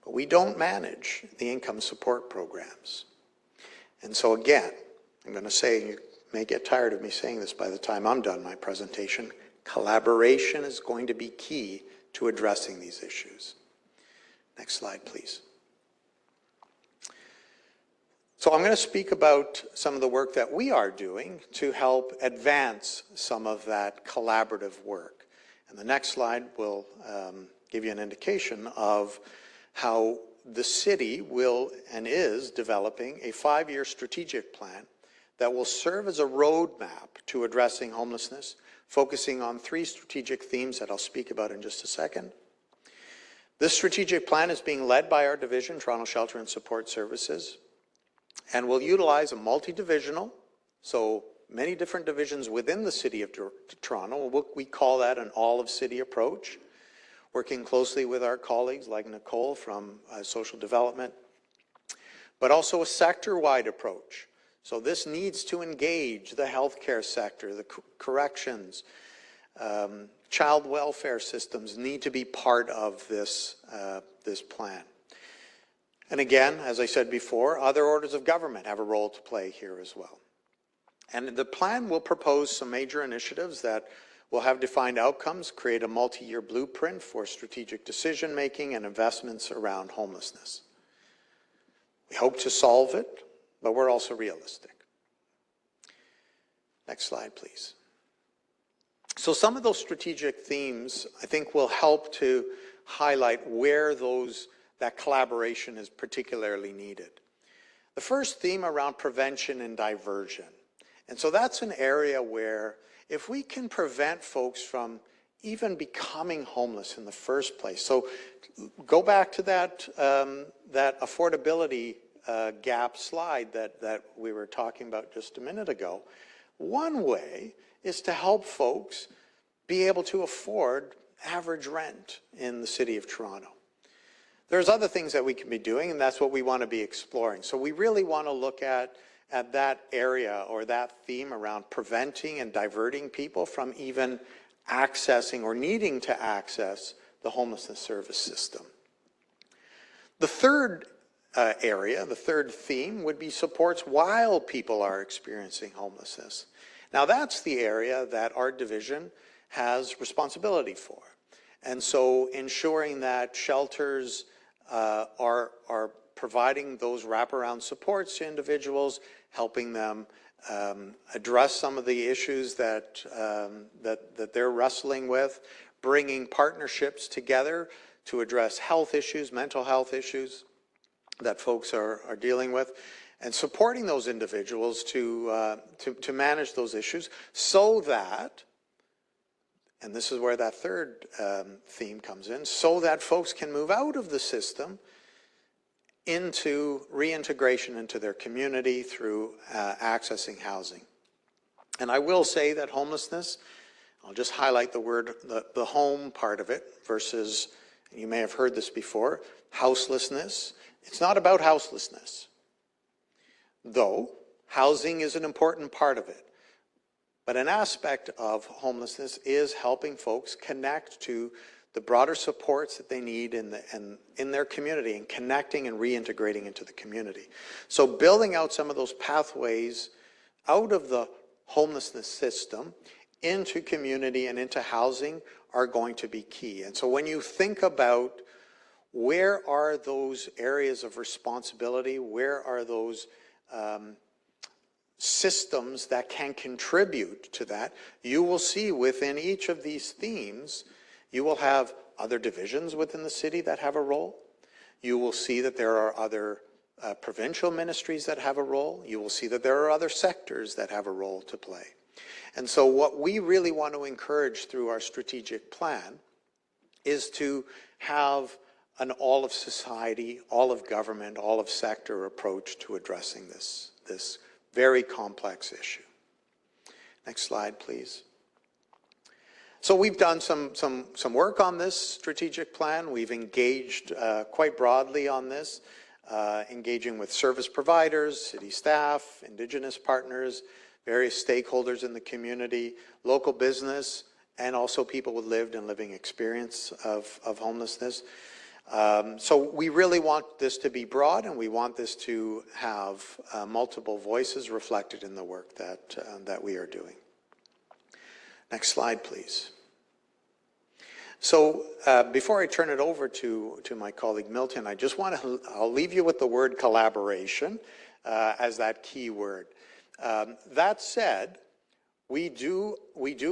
But we don't manage the income support programs. And so again, I'm going to say, you may get tired of me saying this by the time I'm done my presentation, collaboration is going to be key to addressing these issues. Next slide, please. So I'm going to speak about some of the work that we are doing to help advance some of that collaborative work. And the next slide will give you an indication of how the city will and is developing a 5-year strategic plan that will serve as a roadmap to addressing homelessness, focusing on 3 strategic themes that I'll speak about in just a second. This strategic plan is being led by our division, Toronto Shelter and Support Services, and will utilize a multi-divisional, so many different divisions within the City of Toronto. We call that an all-of-city approach, working closely with our colleagues like Nicole from Social Development, but also a sector-wide approach. So this needs to engage the healthcare sector, the corrections, child welfare systems need to be part of this, this plan. And again, as I said before, other orders of government have a role to play here as well. And the plan will propose some major initiatives that will have defined outcomes, create a multi-year blueprint for strategic decision-making and investments around homelessness. We hope to solve it, but we're also realistic. Next slide, please. So some of those strategic themes, I think, will help to highlight where that collaboration is particularly needed. The first theme around prevention and diversion. And so that's an area where if we can prevent folks from even becoming homeless in the first place. So go back to that, that affordability gap slide that we were talking about just a minute ago. One way is to help folks be able to afford average rent in the city of Toronto. There's other things that we can be doing, and that's what we want to be exploring. So we really want to look at that area or that theme around preventing and diverting people from even accessing or needing to access the homelessness service system. The third area, the third theme, would be supports while people are experiencing homelessness. Now that's the area that our division has responsibility for. And so ensuring that shelters are providing those wraparound supports to individuals, helping them address some of the issues that they're wrestling with, bringing partnerships together to address health issues, mental health issues that folks are dealing with, and supporting those individuals to manage those issues so that, and this is where that third theme comes in, so that folks can move out of the system into reintegration into their community through accessing housing. And I will say that homelessness, I'll just highlight the word, the home part of it versus, you may have heard this before, houselessness. It's not about houselessness, though housing is an important part of it. But an aspect of homelessness is helping folks connect to the broader supports that they need in their community and connecting and reintegrating into the community. So building out some of those pathways out of the homelessness system into community and into housing are going to be key. And so when you think about where are those areas of responsibility, where are those systems that can contribute to that, you will see within each of these themes, you will have other divisions within the city that have a role. You will see that there are other provincial ministries that have a role. You will see that there are other sectors that have a role to play. And so what we really want to encourage through our strategic plan is to have an all of society, all of government, all of sector approach to addressing this very complex issue. Next slide, please. So we've done some work on this strategic plan. We've engaged quite broadly on this, engaging with service providers, city staff, Indigenous partners, various stakeholders in the community, local business, and also people with lived and living experience of homelessness. So we really want this to be broad, and we want this to have multiple voices reflected in the work that we are doing. Next slide, please. So before I turn it over to my colleague Milton, I just want to, I'll leave you with the word collaboration as that key word. That said, we do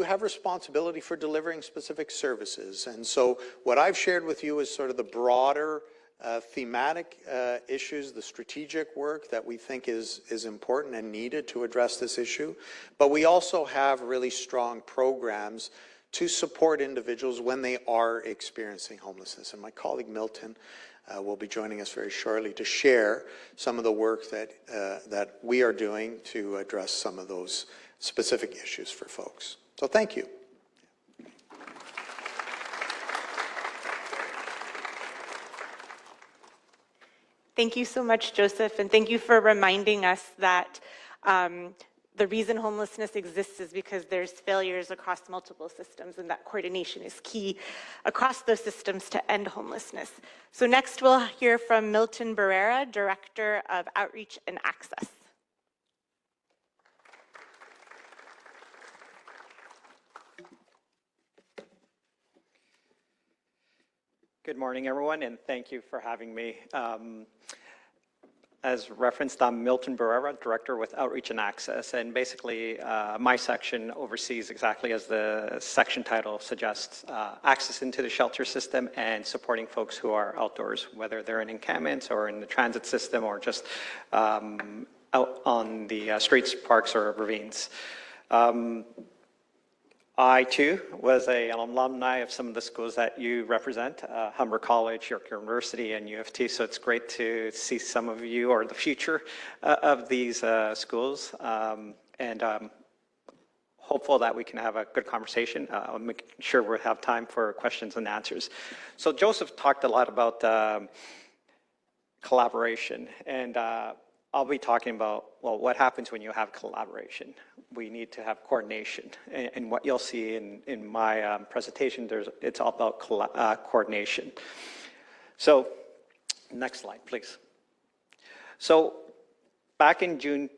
have responsibility for delivering specific services. And so what I've shared with you is sort of the broader thematic issues, the strategic work that we think is important and needed to address this issue. But we also have really strong programs to support individuals when they are experiencing homelessness. And my colleague Milton will be joining us very shortly to share some of the work that we are doing to address some of those specific issues for folks. So thank you. Thank you so much, Joseph, and thank you for reminding us that the reason homelessness exists is because there's failures across multiple systems, and that coordination is key across those systems to end homelessness. So next we'll hear from Milton Barrera, Director of Outreach and Access. Good morning, everyone, and thank you for having me. As referenced, I'm Milton Barrera, Director with Outreach and Access, and basically my section oversees, exactly as the section title suggests, access into the shelter system and supporting folks who are outdoors, whether they're in encampments or in the transit system or just out on the streets, parks, or ravines. I, too, was an alumni of some of the schools that you represent, Humber College, York University, and U of T, so it's great to see some of you or the future of these schools. hopeful that we can have a good conversation. I'll make sure we have time for questions and answers. So Joseph talked a lot about collaboration, and I'll be talking about, well, what happens when you have collaboration. We need to have coordination, and what you'll see in my presentation, it's all about coordination. So next slide, please. So back in June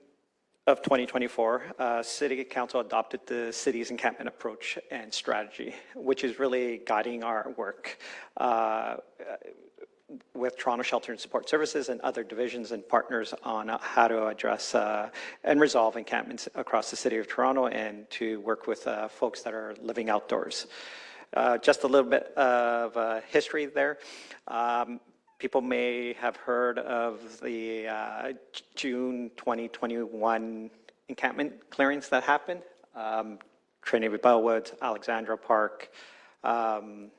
of 2024, City Council adopted the city's encampment approach and strategy, which is really guiding our work with Toronto Shelter and Support Services and other divisions and partners on how to address and resolve encampments across the city of Toronto, and to work with folks that are living outdoors. Just a little bit of history there. People may have heard of the June 2021 encampment clearings that happened. Trinity Bellwoods, Alexandra Park, and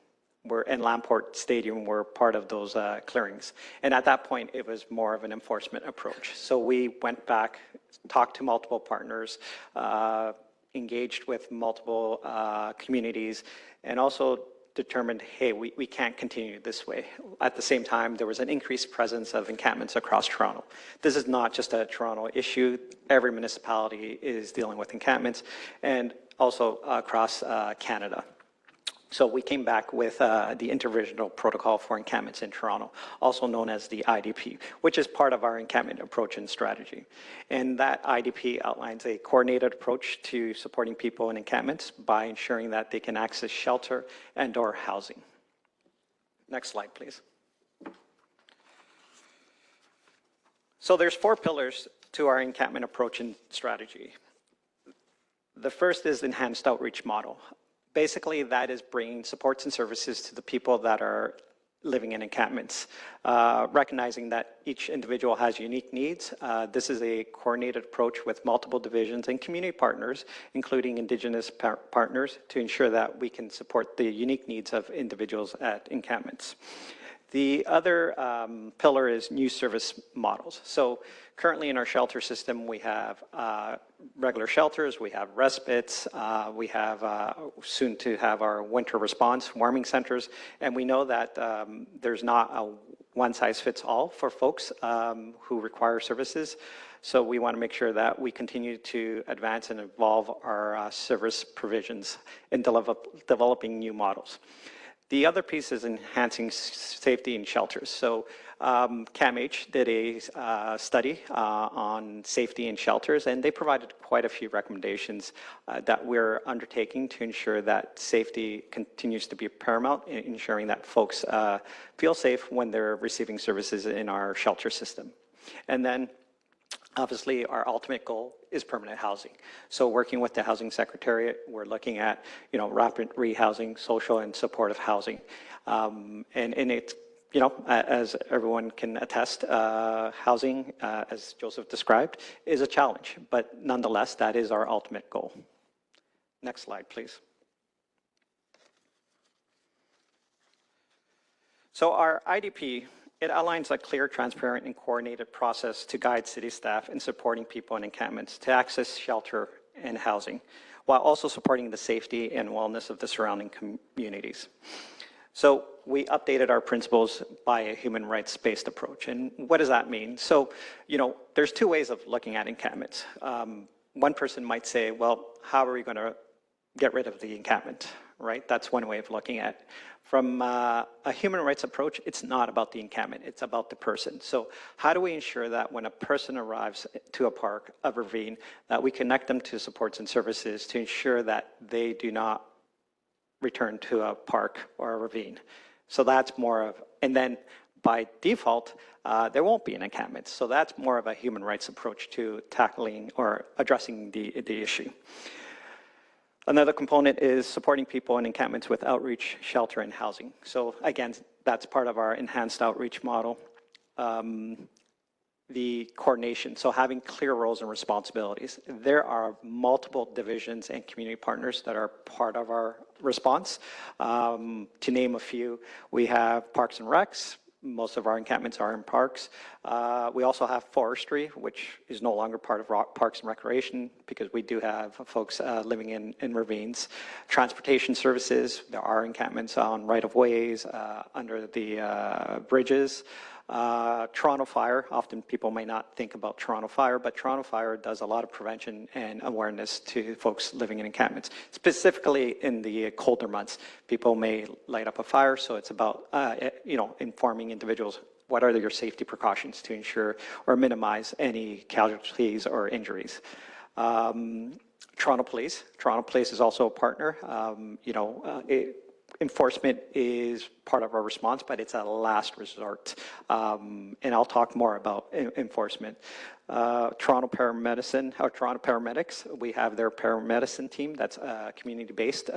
Lamport Stadium were part of those clearings. And at that point, it was more of an enforcement approach. So we went back, talked to multiple partners, engaged with multiple communities, and also determined, hey, we can't continue this way. At the same time, there was an increased presence of encampments across Toronto. This is not just a Toronto issue. Every municipality is dealing with encampments, and also across Canada. So we came back with the Interdivisional Protocol for Encampments in Toronto, also known as the IDP, which is part of our encampment approach and strategy. And that IDP outlines a coordinated approach to supporting people in encampments by ensuring that they can access shelter and/or housing. Next slide, please. So there's 4 pillars to our encampment approach and strategy. The first is enhanced outreach model. Basically, that is bringing supports and services to the people that are living in encampments, recognizing that each individual has unique needs. This is a coordinated approach with multiple divisions and community partners, including Indigenous partners, to ensure that we can support the unique needs of individuals at encampments. The other pillar is new service models. So currently in our shelter system, we have regular shelters, we have respites, we have soon to have our winter response warming centers, and we know that there's not a one-size-fits-all for folks who require services. So we want to make sure that we continue to advance and evolve our service provisions and developing new models. The other piece is enhancing safety in shelters. So CAMH did a study on safety in shelters, and they provided quite a few recommendations that we're undertaking to ensure that safety continues to be paramount in ensuring that folks feel safe when they're receiving services in our shelter system. And then obviously, our ultimate goal is permanent housing. So working with the Housing Secretariat, we're looking at, rapid rehousing, social and supportive housing. And it's, as everyone can attest, housing, as Joseph described, is a challenge. But nonetheless, that is our ultimate goal. Next slide, please. So our IDP, it outlines a clear, transparent, and coordinated process to guide city staff in supporting people in encampments to access shelter and housing, while also supporting the safety and wellness of the surrounding communities. So we updated our principles by a human rights-based approach. And what does that mean? So, there's 2 ways of looking at encampments. One person might say, well, how are we going to get rid of the encampment, right? That's one way of looking at it. From a human rights approach, it's not about the encampment, it's about the person. So how do we ensure that when a person arrives to a park, a ravine, that we connect them to supports and services to ensure that they do not return to a park or a ravine? So that's more of, and then by default, there won't be an encampment. So that's more of a human rights approach to tackling or addressing the issue. Another component is supporting people in encampments with outreach, shelter, and housing. So again, that's part of our enhanced outreach model. The coordination, so having clear roles and responsibilities. There are multiple divisions and community partners that are part of our response. To name a few, we have Parks and Recs, Most of our encampments are in parks. We also have forestry, which is no longer part of Parks and Recreation because we do have folks living in ravines. Transportation services, there are encampments on right-of-ways, under the bridges. Toronto Fire, often people may not think about Toronto Fire, but Toronto Fire does a lot of prevention and awareness to folks living in encampments. Specifically in the colder months, people may light up a fire, so it's about informing individuals what are your safety precautions to ensure or minimize any casualties or injuries. Toronto Police is also a partner. Enforcement is part of our response, but it's a last resort. And I'll talk more about enforcement. Toronto Paramedics, we have their paramedicine team. That's a community-based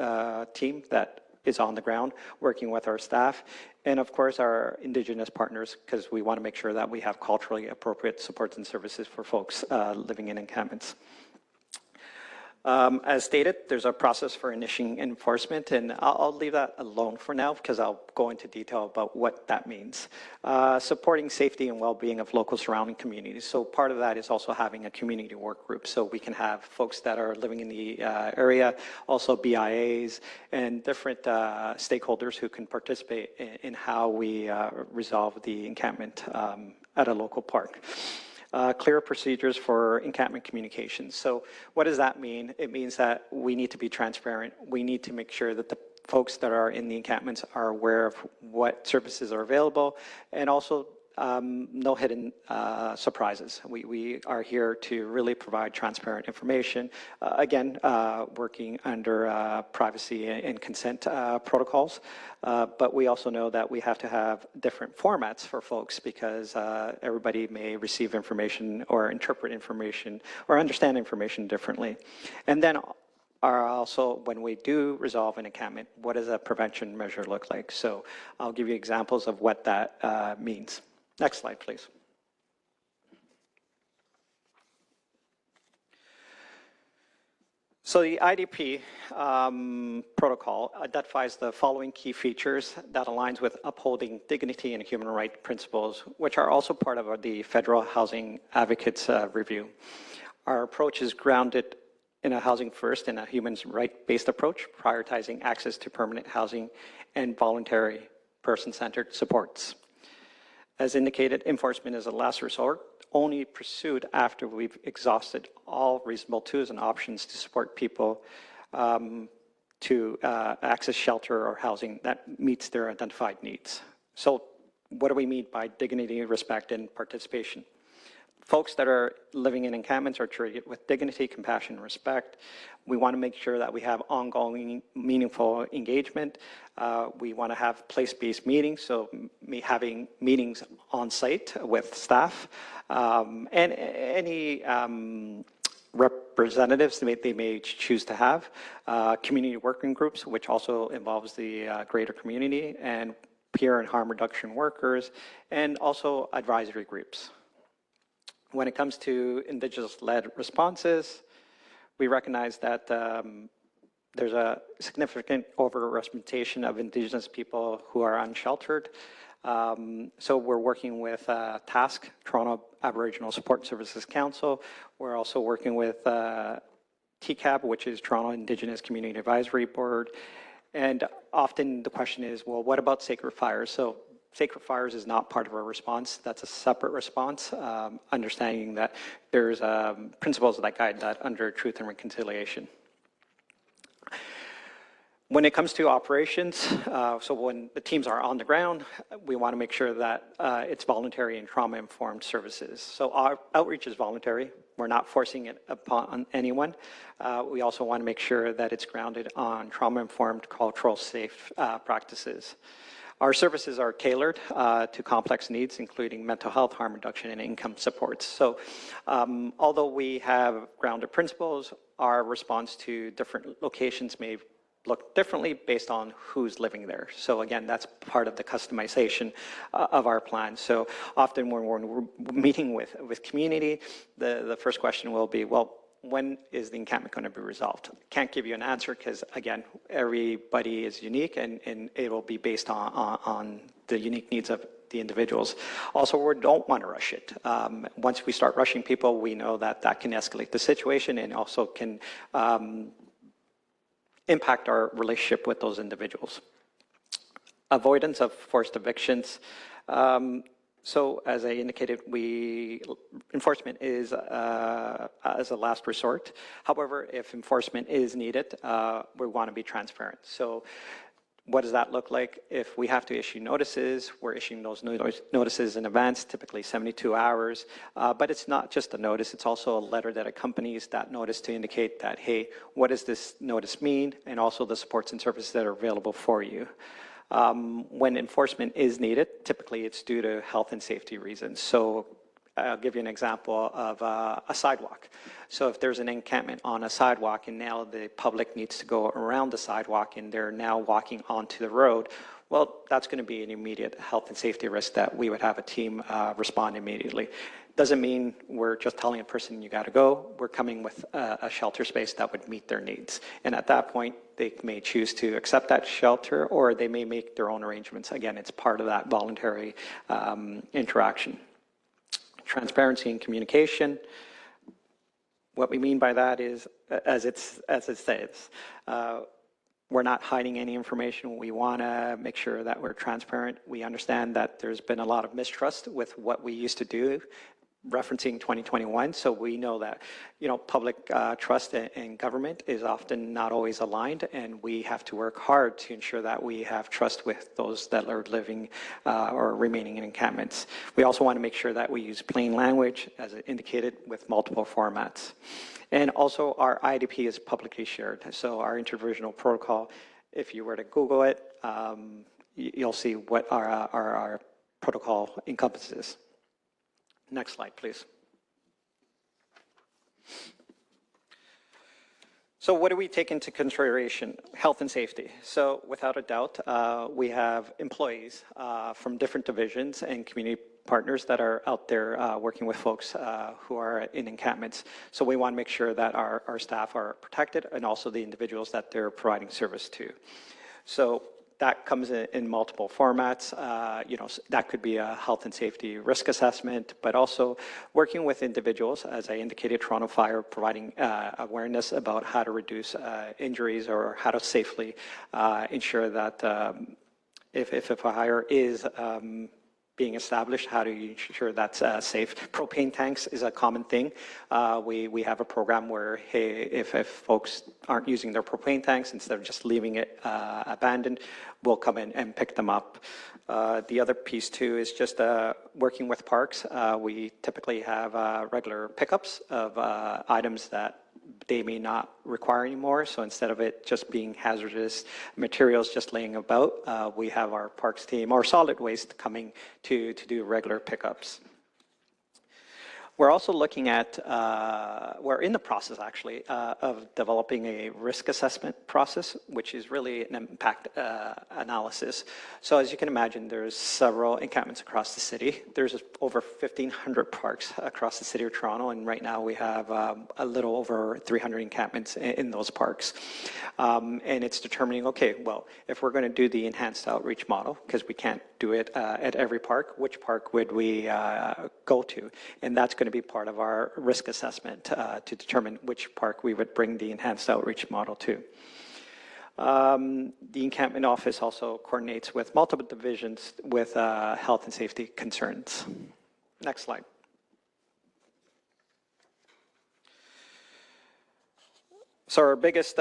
team that is on the ground working with our staff. And of course, our Indigenous partners, because we want to make sure that we have culturally appropriate supports and services for folks living in encampments. As stated, there's a process for initiating enforcement, and I'll leave that alone for now because I'll go into detail about what that means. Supporting safety and well-being of local surrounding communities. So part of that is also having a community work group, so we can have folks that are living in the area, also BIAs, and different stakeholders who can participate in how we resolve the encampment at a local park. Clear procedures for encampment communications. So what does that mean? It means that we need to be transparent. We need to make sure that the folks that are in the encampments are aware of what services are available, and also no hidden surprises. We are here to really provide transparent information, again, working under privacy and consent protocols. But we also know that we have to have different formats for folks because everybody may receive information or interpret information or understand information differently. And then also, when we do resolve an encampment, what does a prevention measure look like? So I'll give you examples of what that means. Next slide, please. So the IDP protocol identifies the following key features that aligns with upholding dignity and human rights principles, which are also part of the Federal Housing Advocates Review. Our approach is grounded in a housing first and a human right-based approach, prioritizing access to permanent housing and voluntary person-centered supports. As indicated, enforcement is a last resort, only pursued after we've exhausted all reasonable tools and options to support people to access shelter or housing that meets their identified needs. So what do we mean by dignity, respect, and participation? Folks that are living in encampments are treated with dignity, compassion, and respect. We want to make sure that we have ongoing, meaningful engagement. We want to have place-based meetings, so having meetings on site with staff and any representatives they may choose to have. Community working groups, which also involves the greater community, and peer and harm reduction workers, and also advisory groups. When it comes to Indigenous-led responses, we recognize that there's a significant overrepresentation of Indigenous people who are unsheltered. So we're working with TASC, Toronto Aboriginal Support Services Council. We're also working with TCAB, which is Toronto Indigenous Community Advisory Board. And often the question is, well, what about sacred fires? So sacred fires is not part of our response. That's a separate response, understanding that there's principles that guide that under Truth and Reconciliation. When it comes to operations, so when the teams are on the ground, we want to make sure that it's voluntary and trauma-informed services. So our outreach is voluntary. We're not forcing it upon anyone. We also want to make sure that it's grounded on trauma-informed, cultural safe practices. Our services are tailored to complex needs, including mental health, harm reduction, and income supports. So although we have grounded principles, our response to different locations may look differently based on who's living there. So again, that's part of the customization of our plan. So often when we're meeting with community, the first question will be, well, when is the encampment going to be resolved? Can't give you an answer because, again, everybody is unique and it will be based on the unique needs of the individuals. Also, we don't want to rush it. Once we start rushing people, we know that that can escalate the situation and also can impact our relationship with those individuals. Avoidance of forced evictions. So as I indicated, enforcement is as a last resort. However, if enforcement is needed, we want to be transparent. So what does that look like? If we have to issue notices, we're issuing those notices in advance, typically 72 hours. But it's not just a notice, it's also a letter that accompanies that notice to indicate that, hey, what does this notice mean? And also the supports and services that are available for you. When enforcement is needed, typically it's due to health and safety reasons. So I'll give you an example of a sidewalk. So if there's an encampment on a sidewalk and now the public needs to go around the sidewalk and they're now walking onto the road, well, that's going to be an immediate health and safety risk that we would have a team respond immediately. Doesn't mean we're just telling a person you got to go. We're coming with a shelter space that would meet their needs. And at that point, they may choose to accept that shelter or they may make their own arrangements. Again, it's part of that voluntary interaction. Transparency and communication. What we mean by that is, as it says, we're not hiding any information. We want to make sure that we're transparent. We understand that there's been a lot of mistrust with what we used to do, referencing 2021. So we know that, public trust in government is often not always aligned, and we have to work hard to ensure that we have trust with those that are living or remaining in encampments. We also want to make sure that we use plain language, as indicated, with multiple formats. And also our IDP is publicly shared. So our interdivisional protocol, if you were to Google it, you'll see what our protocol encompasses. Next slide, please. So what do we take into consideration? Health and safety. So without a doubt, we have employees from different divisions and community partners that are out there working with folks who are in encampments. So we want to make sure that our staff are protected and also the individuals that they're providing service to. So that comes in multiple formats. That could be a health and safety risk assessment, but also working with individuals, as I indicated, Toronto Fire, providing awareness about how to reduce injuries or how to safely ensure that if a fire is being established, how do you ensure that's safe? Propane tanks is a common thing. We have a program where, hey, if folks aren't using their propane tanks, instead of just leaving it abandoned, we'll come in and pick them up. The other piece too is just working with parks. We typically have regular pickups of items that they may not require anymore. So instead of it just being hazardous materials just laying about, we have our parks team or solid waste coming to do regular pickups. We're also looking at, we're in the process actually of developing a risk assessment process, which is really an impact analysis. So as you can imagine, there's several encampments across the city. There's over 1,500 parks across the city of Toronto, and right now we have a little over 300 encampments in those parks. And it's determining, okay, well, if we're going to do the enhanced outreach model, because we can't do it at every park, which park would we go to? And that's going to be part of our risk assessment to determine which park we would bring the enhanced outreach model to. The encampment office also coordinates with multiple divisions with health and safety concerns. Next slide. So our biggest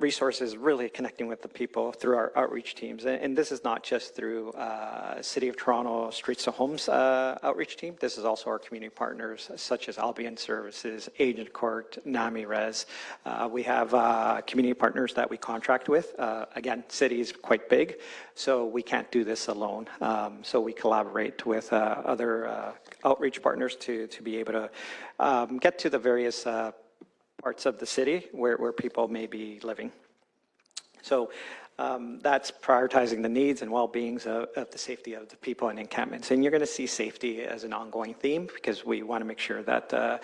resource is really connecting with the people through our outreach teams. And this is not just through City of Toronto Streets to Homes outreach team. This is also our community partners such as Albion Services, Agent Court, NAMI Res. We have community partners that we contract with. Again, city is quite big, so we can't do this alone. So we collaborate with other outreach partners to be able to get to the various parts of the city where people may be living. So That's prioritizing the needs and well-beings of the safety of the people in encampments. And you're going to see safety as an ongoing theme because we want to make sure that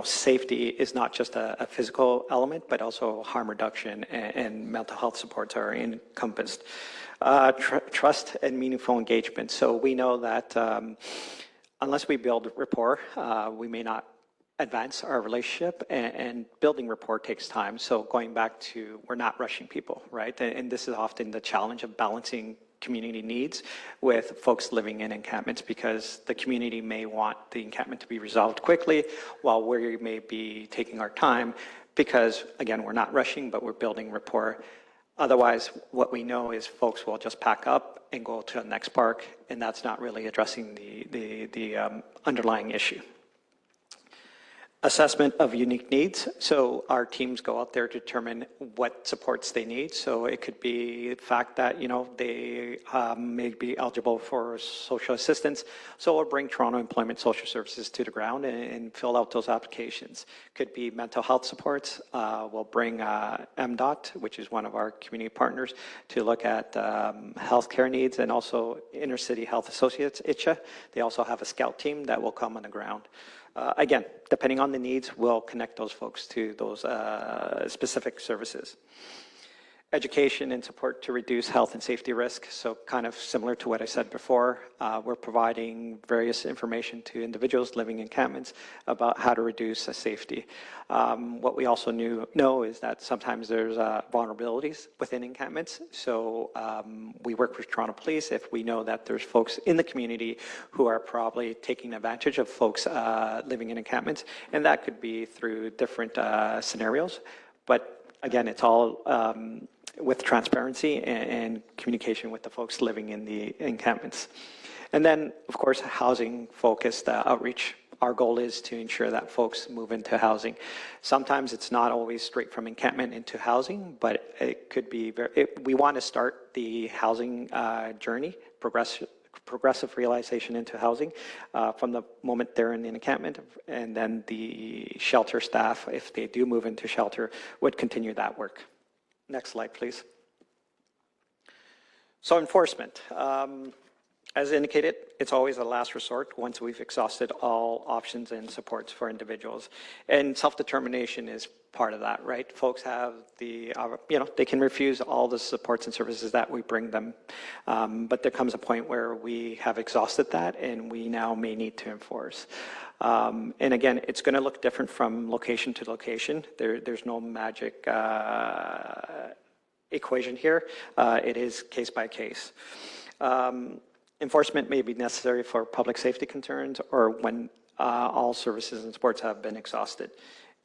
safety is not just a physical element, but also harm reduction and mental health supports are encompassed. Trust and meaningful engagement. So we know that unless we build rapport, we may not advance our relationship, and building rapport takes time. So going back to, we're not rushing people, right? And this is often the challenge of balancing community needs with folks living in encampments, because the community may want the encampment to be resolved quickly while we may be taking our time because, again, we're not rushing, but we're building rapport. Otherwise, what we know is folks will just pack up and go to the next park, and that's not really addressing the underlying issue. Assessment of unique needs. So our teams go out there to determine what supports they need. So it could be the fact that, they may be eligible for social assistance. So we'll bring Toronto Employment Social Services to the ground and fill out those applications. Could be mental health supports. We'll bring MDOT, which is one of our community partners, to look at healthcare needs, and also Inner City Health Associates, ICHA. They also have a scout team that will come on the ground. Again, depending on the needs, we'll connect those folks to those specific services. Education and support to reduce health and safety risk. So kind of similar to what I said before, we're providing various information to individuals living in encampments about how to reduce safety. What we also know is that sometimes there's vulnerabilities within encampments. So we work with Toronto Police if we know that there's folks in the community who are probably taking advantage of folks living in encampments. And that could be through different scenarios. But again, it's all with transparency and communication with the folks living in the encampments. And then, of course, housing-focused outreach. Our goal is to ensure that folks move into housing. Sometimes it's not always straight from encampment into housing, but it could be we want to start the housing journey, progressive realization into housing from the moment they're in the encampment, and then the shelter staff, if they do move into shelter, would continue that work. Next slide, please. So enforcement. As indicated, it's always a last resort once we've exhausted all options and supports for individuals. And self-determination is part of that, right? Folks have the, they can refuse all the supports and services that we bring them. But there comes a point where we have exhausted that and we now may need to enforce. And again, it's going to look different from location to location. There's no magic equation here. It is case by case. Enforcement may be necessary for public safety concerns or when all services and supports have been exhausted.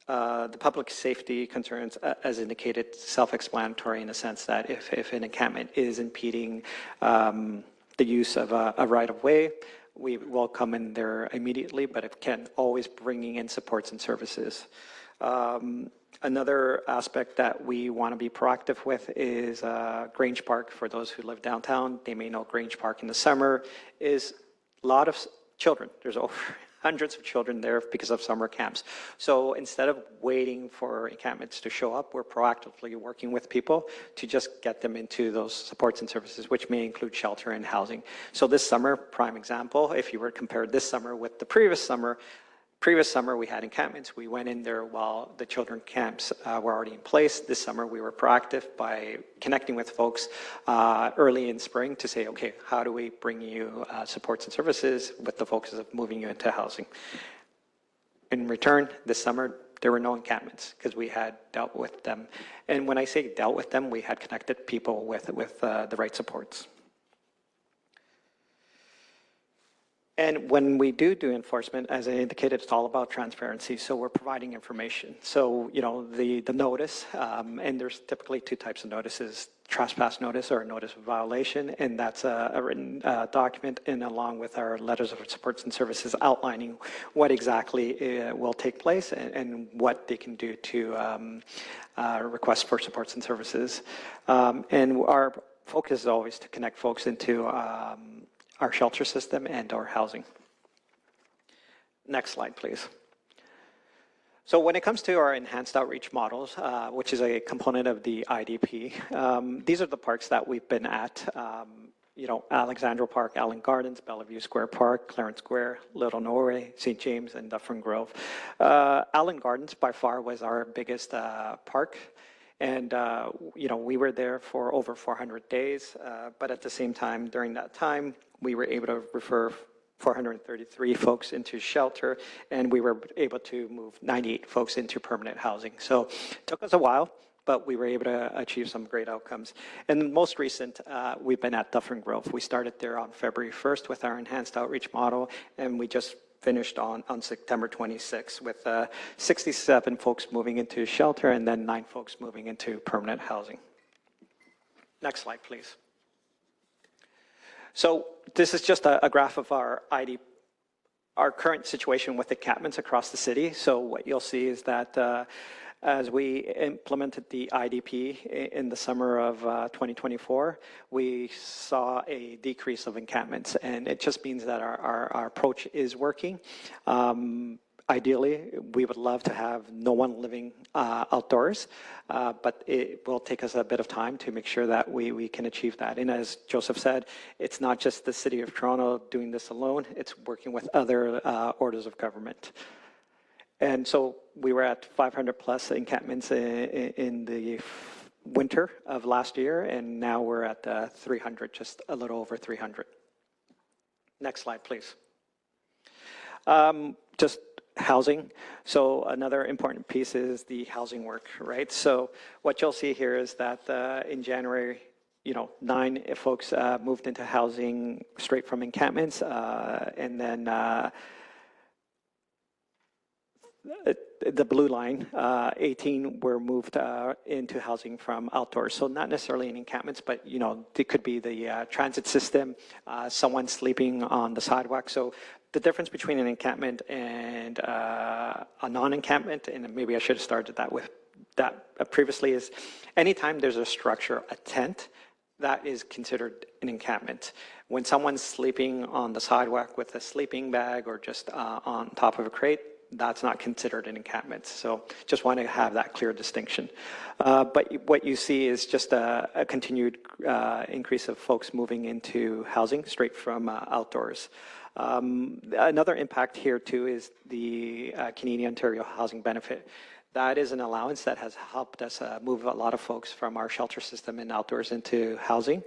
The public safety concerns, as indicated, self-explanatory in the sense that if an encampment is impeding the use of a right-of-way, we will come in there immediately, but it can always bringing in supports and services. Another aspect that we want to be proactive with is Grange Park. For those who live downtown, they may know Grange Park in the summer is a lot of children. There's over hundreds of children there because of summer camps. So instead of waiting for encampments to show up, we're proactively working with people to just get them into those supports and services, which may include shelter and housing. So this summer, prime example, if you were to compare this summer with the previous summer we had encampments. We went in there while the children camps were already in place. This summer we were proactive by connecting with folks early in spring to say, okay, how do we bring you supports and services with the focus of moving you into housing? In return, this summer there were no encampments because we had dealt with them. And when I say dealt with them, we had connected people with the right supports. And when we do enforcement, as I indicated, it's all about transparency. So we're providing information. So, the notice, and there's typically two types of notices, trespass notice or a notice of violation, and that's a written document, and along with our letters of supports and services outlining what exactly will take place and what they can do to request for supports and services. And our focus is always to connect folks into our shelter system and our housing. Next slide, please. So when it comes to our enhanced outreach models, which is a component of the IDP, these are the parks that we've been at. Alexandra Park, Allen Gardens, Bellevue Square Park, Clarence Square, Little Norway, St. James, and Dufferin Grove. Allen Gardens by far was our biggest park. And, we were there for over 400 days. But at the same time, during that time, we were able to refer 433 folks into shelter, and we were able to move 98 folks into permanent housing. So it took us a while, but we were able to achieve some great outcomes. And the most recent, we've been at Dufferin Grove. We started there on February 1st with our enhanced outreach model, and we just finished on September 26th with 67 folks moving into shelter and then 9 folks moving into permanent housing. Next slide, please. So this is just a graph of our current situation with encampments across the city. So what you'll see is that as we implemented the IDP in the summer of 2024, we saw a decrease of encampments, and it just means that our approach is working. Ideally, we would love to have no one living outdoors, but it will take us a bit of time to make sure that we can achieve that. And as Joseph said, it's not just the City of Toronto doing this alone, it's working with other orders of government. And so we were at 500 plus encampments in the winter of last year, and now we're at 300, just a little over 300. Next slide, please. Just housing. So another important piece is the housing work, right? So what you'll see here is that in January, 9 folks moved into housing straight from encampments, and then the blue line, 18 were moved into housing from outdoors. So not necessarily in encampments, but it could be the transit system, someone sleeping on the sidewalk. So the difference between an encampment and a non-encampment, and maybe I should have started that with that previously, is anytime there's a structure, a tent, that is considered an encampment. When someone's sleeping on the sidewalk with a sleeping bag or just on top of a crate, that's not considered an encampment. So just want to have that clear distinction. But what you see is just a continued increase of folks moving into housing straight from outdoors. Another impact here too is the Canadian Ontario Housing Benefit. That is an allowance that has helped us move a lot of folks from our shelter system and outdoors into housing.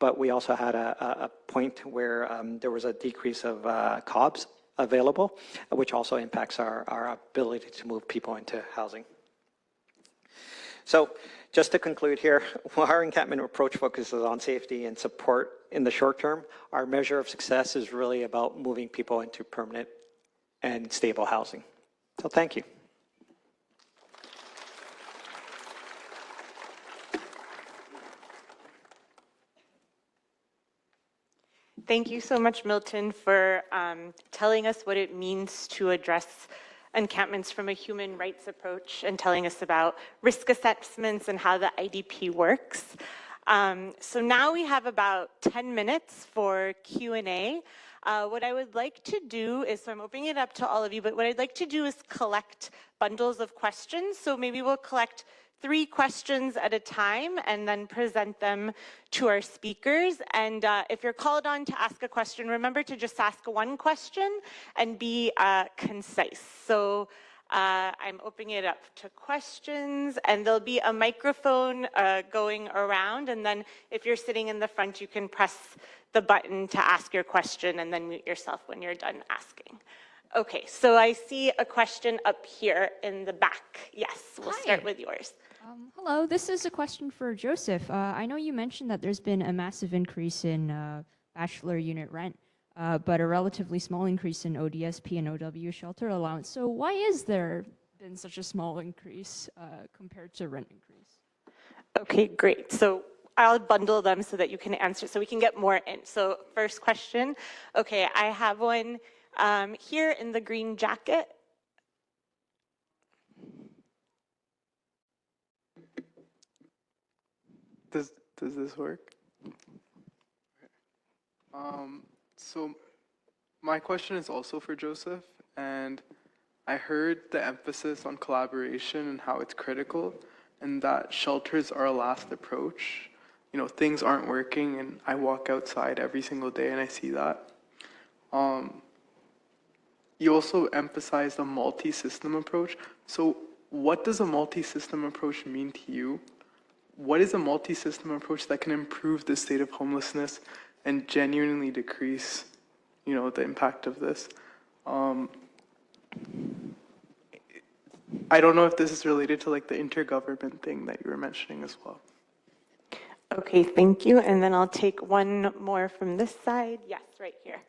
But we also had a point where there was a decrease of COBS available, which also impacts our ability to move people into housing. So just to conclude here, while our encampment approach focuses on safety and support in the short term, our measure of success is really about moving people into permanent and stable housing. So thank you. Thank you so much, Milton, for telling us what it means to address encampments from a human rights approach and telling us about risk assessments and how the IDP works. So now we have about 10 minutes for Q&A. What I would like to do is, so I'm opening it up to all of you, but what I'd like to do is collect bundles of questions. So maybe we'll collect 3 questions at a time and then present them to our speakers. And if you're called on to ask a question, remember to just ask one question and be concise. So I'm opening it up to questions, and there'll be a microphone going around. And then if you're sitting in the front, you can press the button to ask your question and then mute yourself when you're done asking. Okay, so I see a question up here in the back. Yes, we'll start with yours. Hello, this is a question for Joseph. I know you mentioned that there's been a massive increase in bachelor unit rent, but a relatively small increase in ODSP and OW shelter allowance. So why is there been such a small increase compared to rent increase? Okay, great. So I'll bundle them so that you can answer, so we can get more in. So first question. Okay, I have one here in the green jacket. Does this work? Okay. So my question is also for Joseph, and I heard the emphasis on collaboration and how it's critical, and that shelters are a last approach. You know, things aren't working, and I walk outside every single day and I see that. You also emphasized a multi-system approach. So what does a multi-system approach mean to you? What is a multi-system approach that can improve the state of homelessness and genuinely decrease, you know, the impact of this? I don't know if this is related to like the intergovernment thing that you were mentioning as well. Okay, thank you. And then I'll take one more from this side. Yes, right here.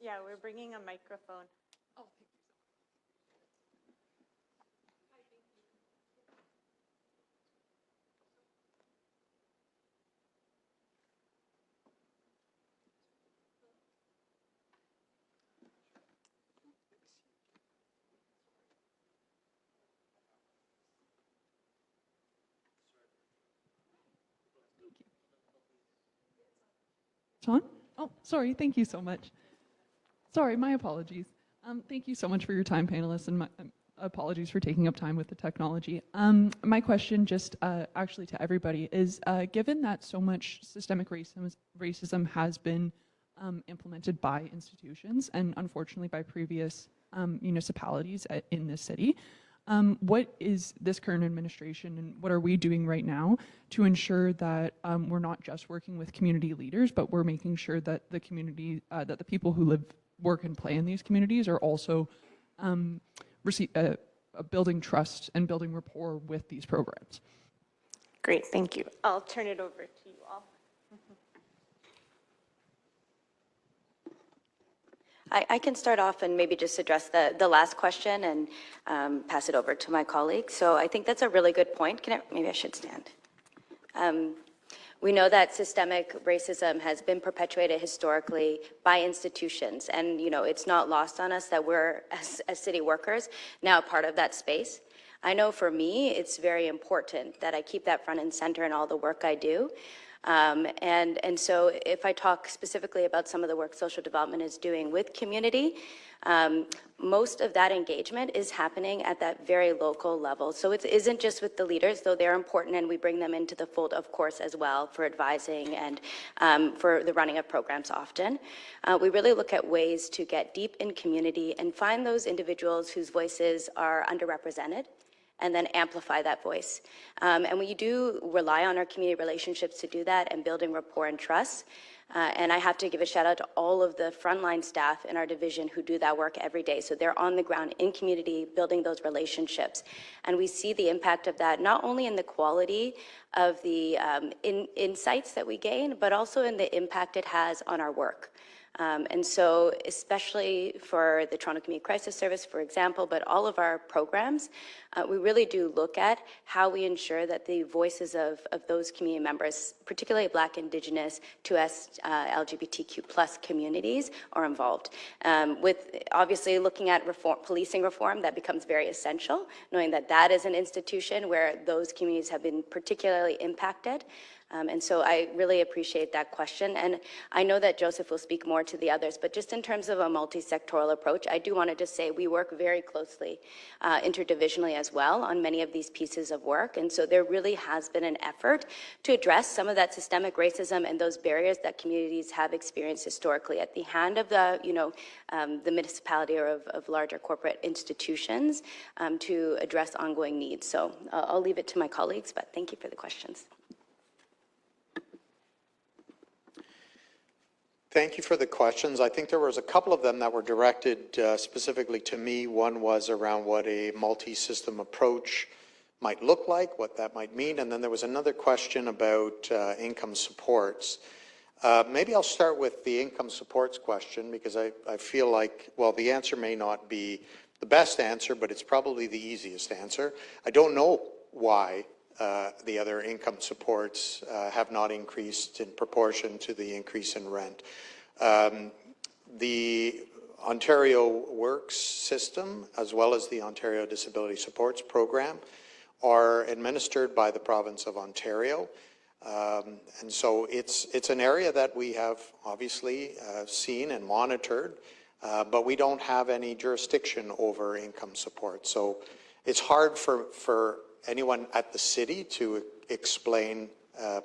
Yeah, we're bringing a microphone. Sean? Oh, sorry. Thank you so much. Sorry, my apologies. Thank you so much for your time, panelists, and my apologies for taking up time with the technology. My question just actually to everybody is, given that so much systemic racism has been implemented by institutions and unfortunately by previous municipalities in this city, what is this current administration and what are we doing right now to ensure that we're not just working with community leaders, but we're making sure that the community, that the people who live, work, and play in these communities are also building trust and building rapport with these programs? Great, thank you. I'll turn it over to you all. I can start off and maybe just address the last question and pass it over to my colleague. So I think that's a really good point. Maybe I should stand. We know that systemic racism has been perpetuated historically by institutions, and you know it's not lost on us that we're, as city workers, now part of that space. I know for me, it's very important that I keep that front and center in all the work I do. And so if I talk specifically about some of the work social development is doing with community, most of that engagement is happening at that very local level. So it isn't just with the leaders, though they're important and we bring them into the fold, of course, as well for advising and for the running of programs often. We really look at ways to get deep in community and find those individuals whose voices are underrepresented, and then amplify that voice. And we do rely on our community relationships to do that and building rapport and trust. And I have to give a shout out to all of the frontline staff in our division who do that work every day. So they're on the ground in community, building those relationships. And we see the impact of that, not only in the quality of the insights that we gain, but also in the impact it has on our work. And so especially for the Toronto Community Crisis Service, for example, but all of our programs, we really do look at how we ensure that the voices of those community members, particularly Black, Indigenous, 2S, LGBTQ+ communities are involved. With obviously looking at policing reform, that becomes very essential, knowing that that is an institution where those communities have been particularly impacted. And so I really appreciate that question. And I know that Joseph will speak more to the others, but just in terms of a multi-sectoral approach, I do want to just say we work very closely interdivisionally as well on many of these pieces of work. And so there really has been an effort to address some of that systemic racism and those barriers that communities have experienced historically at the hand of the, the municipality or of larger corporate institutions to address ongoing needs. So I'll leave it to my colleagues, but thank you for the questions. Thank you for the questions. I think there was a couple of them that were directed specifically to me. One was around what a multi-system approach might look like, what that might mean, and then there was another question about income supports. Maybe I'll start with the income supports question because I feel like, well, the answer may not be the best answer, but it's probably the easiest answer. I don't know why the other income supports have not increased in proportion to the increase in rent. The Ontario Works system, as well as the Ontario Disability Supports Program, are administered by the province of Ontario. And so it's an area that we have obviously seen and monitored, but we don't have any jurisdiction over income support. So it's hard for anyone at the city to explain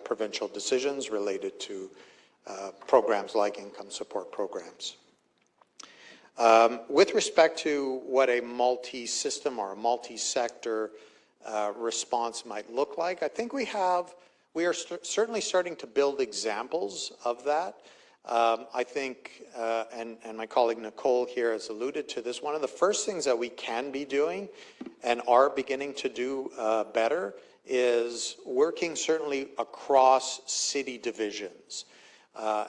provincial decisions related to programs like income support programs. With respect to what a multi-system or a multi-sector response might look like, I think we are certainly starting to build examples of that. I think, and my colleague Nicole here has alluded to this, one of the first things that we can be doing and are beginning to do better is working certainly across city divisions.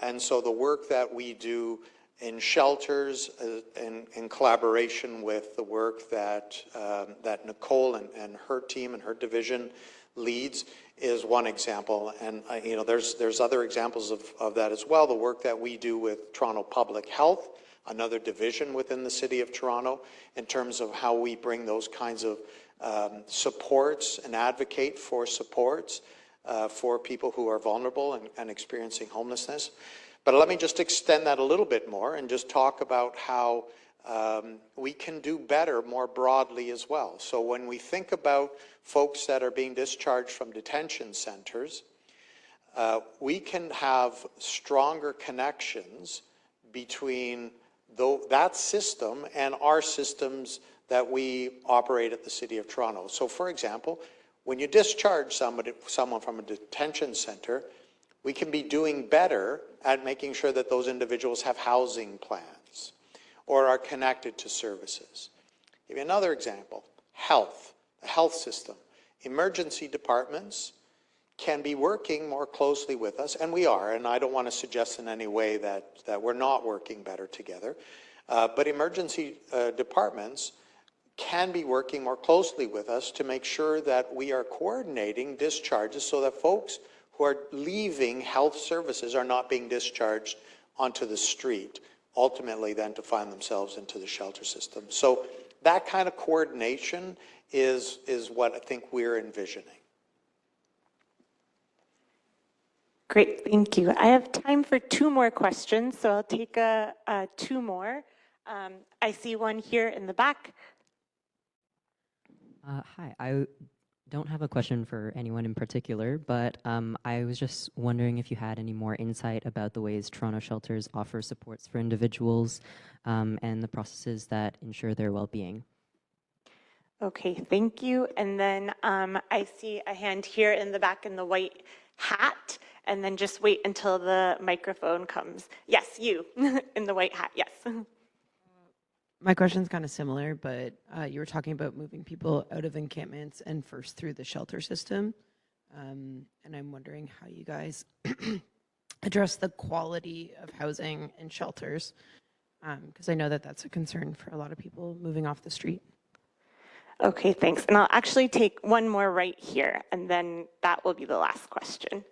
And so the work that we do in shelters in collaboration with the work that that Nicole and her team and her division leads is one example, and you know, there's other examples of that as well. The work that we do with Toronto Public Health, another division within the City of Toronto, in terms of how we bring those kinds of supports and advocate for supports for people who are vulnerable and experiencing homelessness. But let me just extend that a little bit more and just talk about how we can do better more broadly as well. So when we think about folks that are being discharged from detention centers, we can have stronger connections between that system and our systems that we operate at the City of Toronto. So for example, when you discharge someone from a detention center, we can be doing better at making sure that those individuals have housing plans or are connected to services. I'll give you another example, health, the health system. Emergency departments can be working more closely with us, and we are, and I don't want to suggest in any way that we're not working better together, but emergency departments can be working more closely with us to make sure that we are coordinating discharges so that folks who are leaving health services are not being discharged onto the street, ultimately then to find themselves into the shelter system. So that kind of coordination is what I think we're envisioning. Great, thank you. I have time for 2 more questions, so I'll take 2 more. I see one here in the back. Hi, I don't have a question for anyone in particular, but I was just wondering if you had any more insight about the ways Toronto shelters offer supports for individuals and the processes that ensure their well-being. Okay, thank you. And then I see a hand here in the back in the white hat, and then just wait until the microphone comes. Yes, you in the white hat, yes. My question's kind of similar, but you were talking about moving people out of encampments and first through the shelter system. And I'm wondering how you guys address the quality of housing and shelters, because I know that that's a concern for a lot of people moving off the street. Okay, thanks. And I'll actually take one more right here, and then that will be the last question.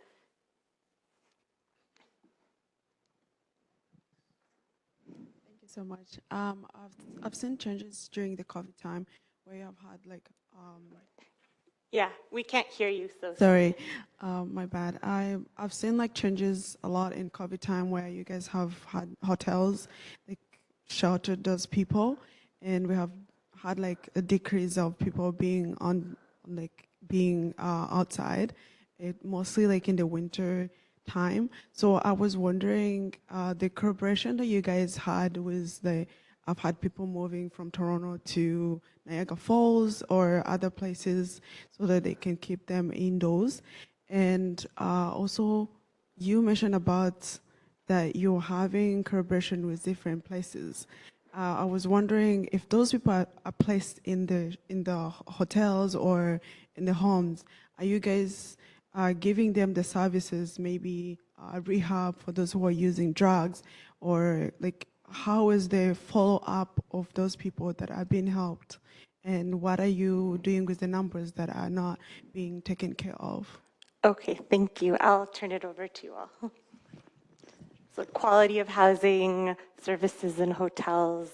So much. I've seen changes during the COVID time where you have had like Yeah, we can't hear you, so sorry, my bad. I've seen like changes a lot in COVID time where you guys have had hotels like sheltered those people, and we have had like a decrease of people being outside. It mostly like in the winter time. So I was wondering the cooperation that you guys had with I've had people moving from Toronto to Niagara Falls or other places so that they can keep them indoors. And also you mentioned about that you're having collaboration with different places. I was wondering if those people are placed in the hotels or in the homes, are you guys giving them the services, maybe rehab for those who are using drugs, or like how is the follow-up of those people that are being helped? And what are you doing with the numbers that are not being taken care of? Okay, thank you. I'll turn it over to you all. So quality of housing, services in hotels.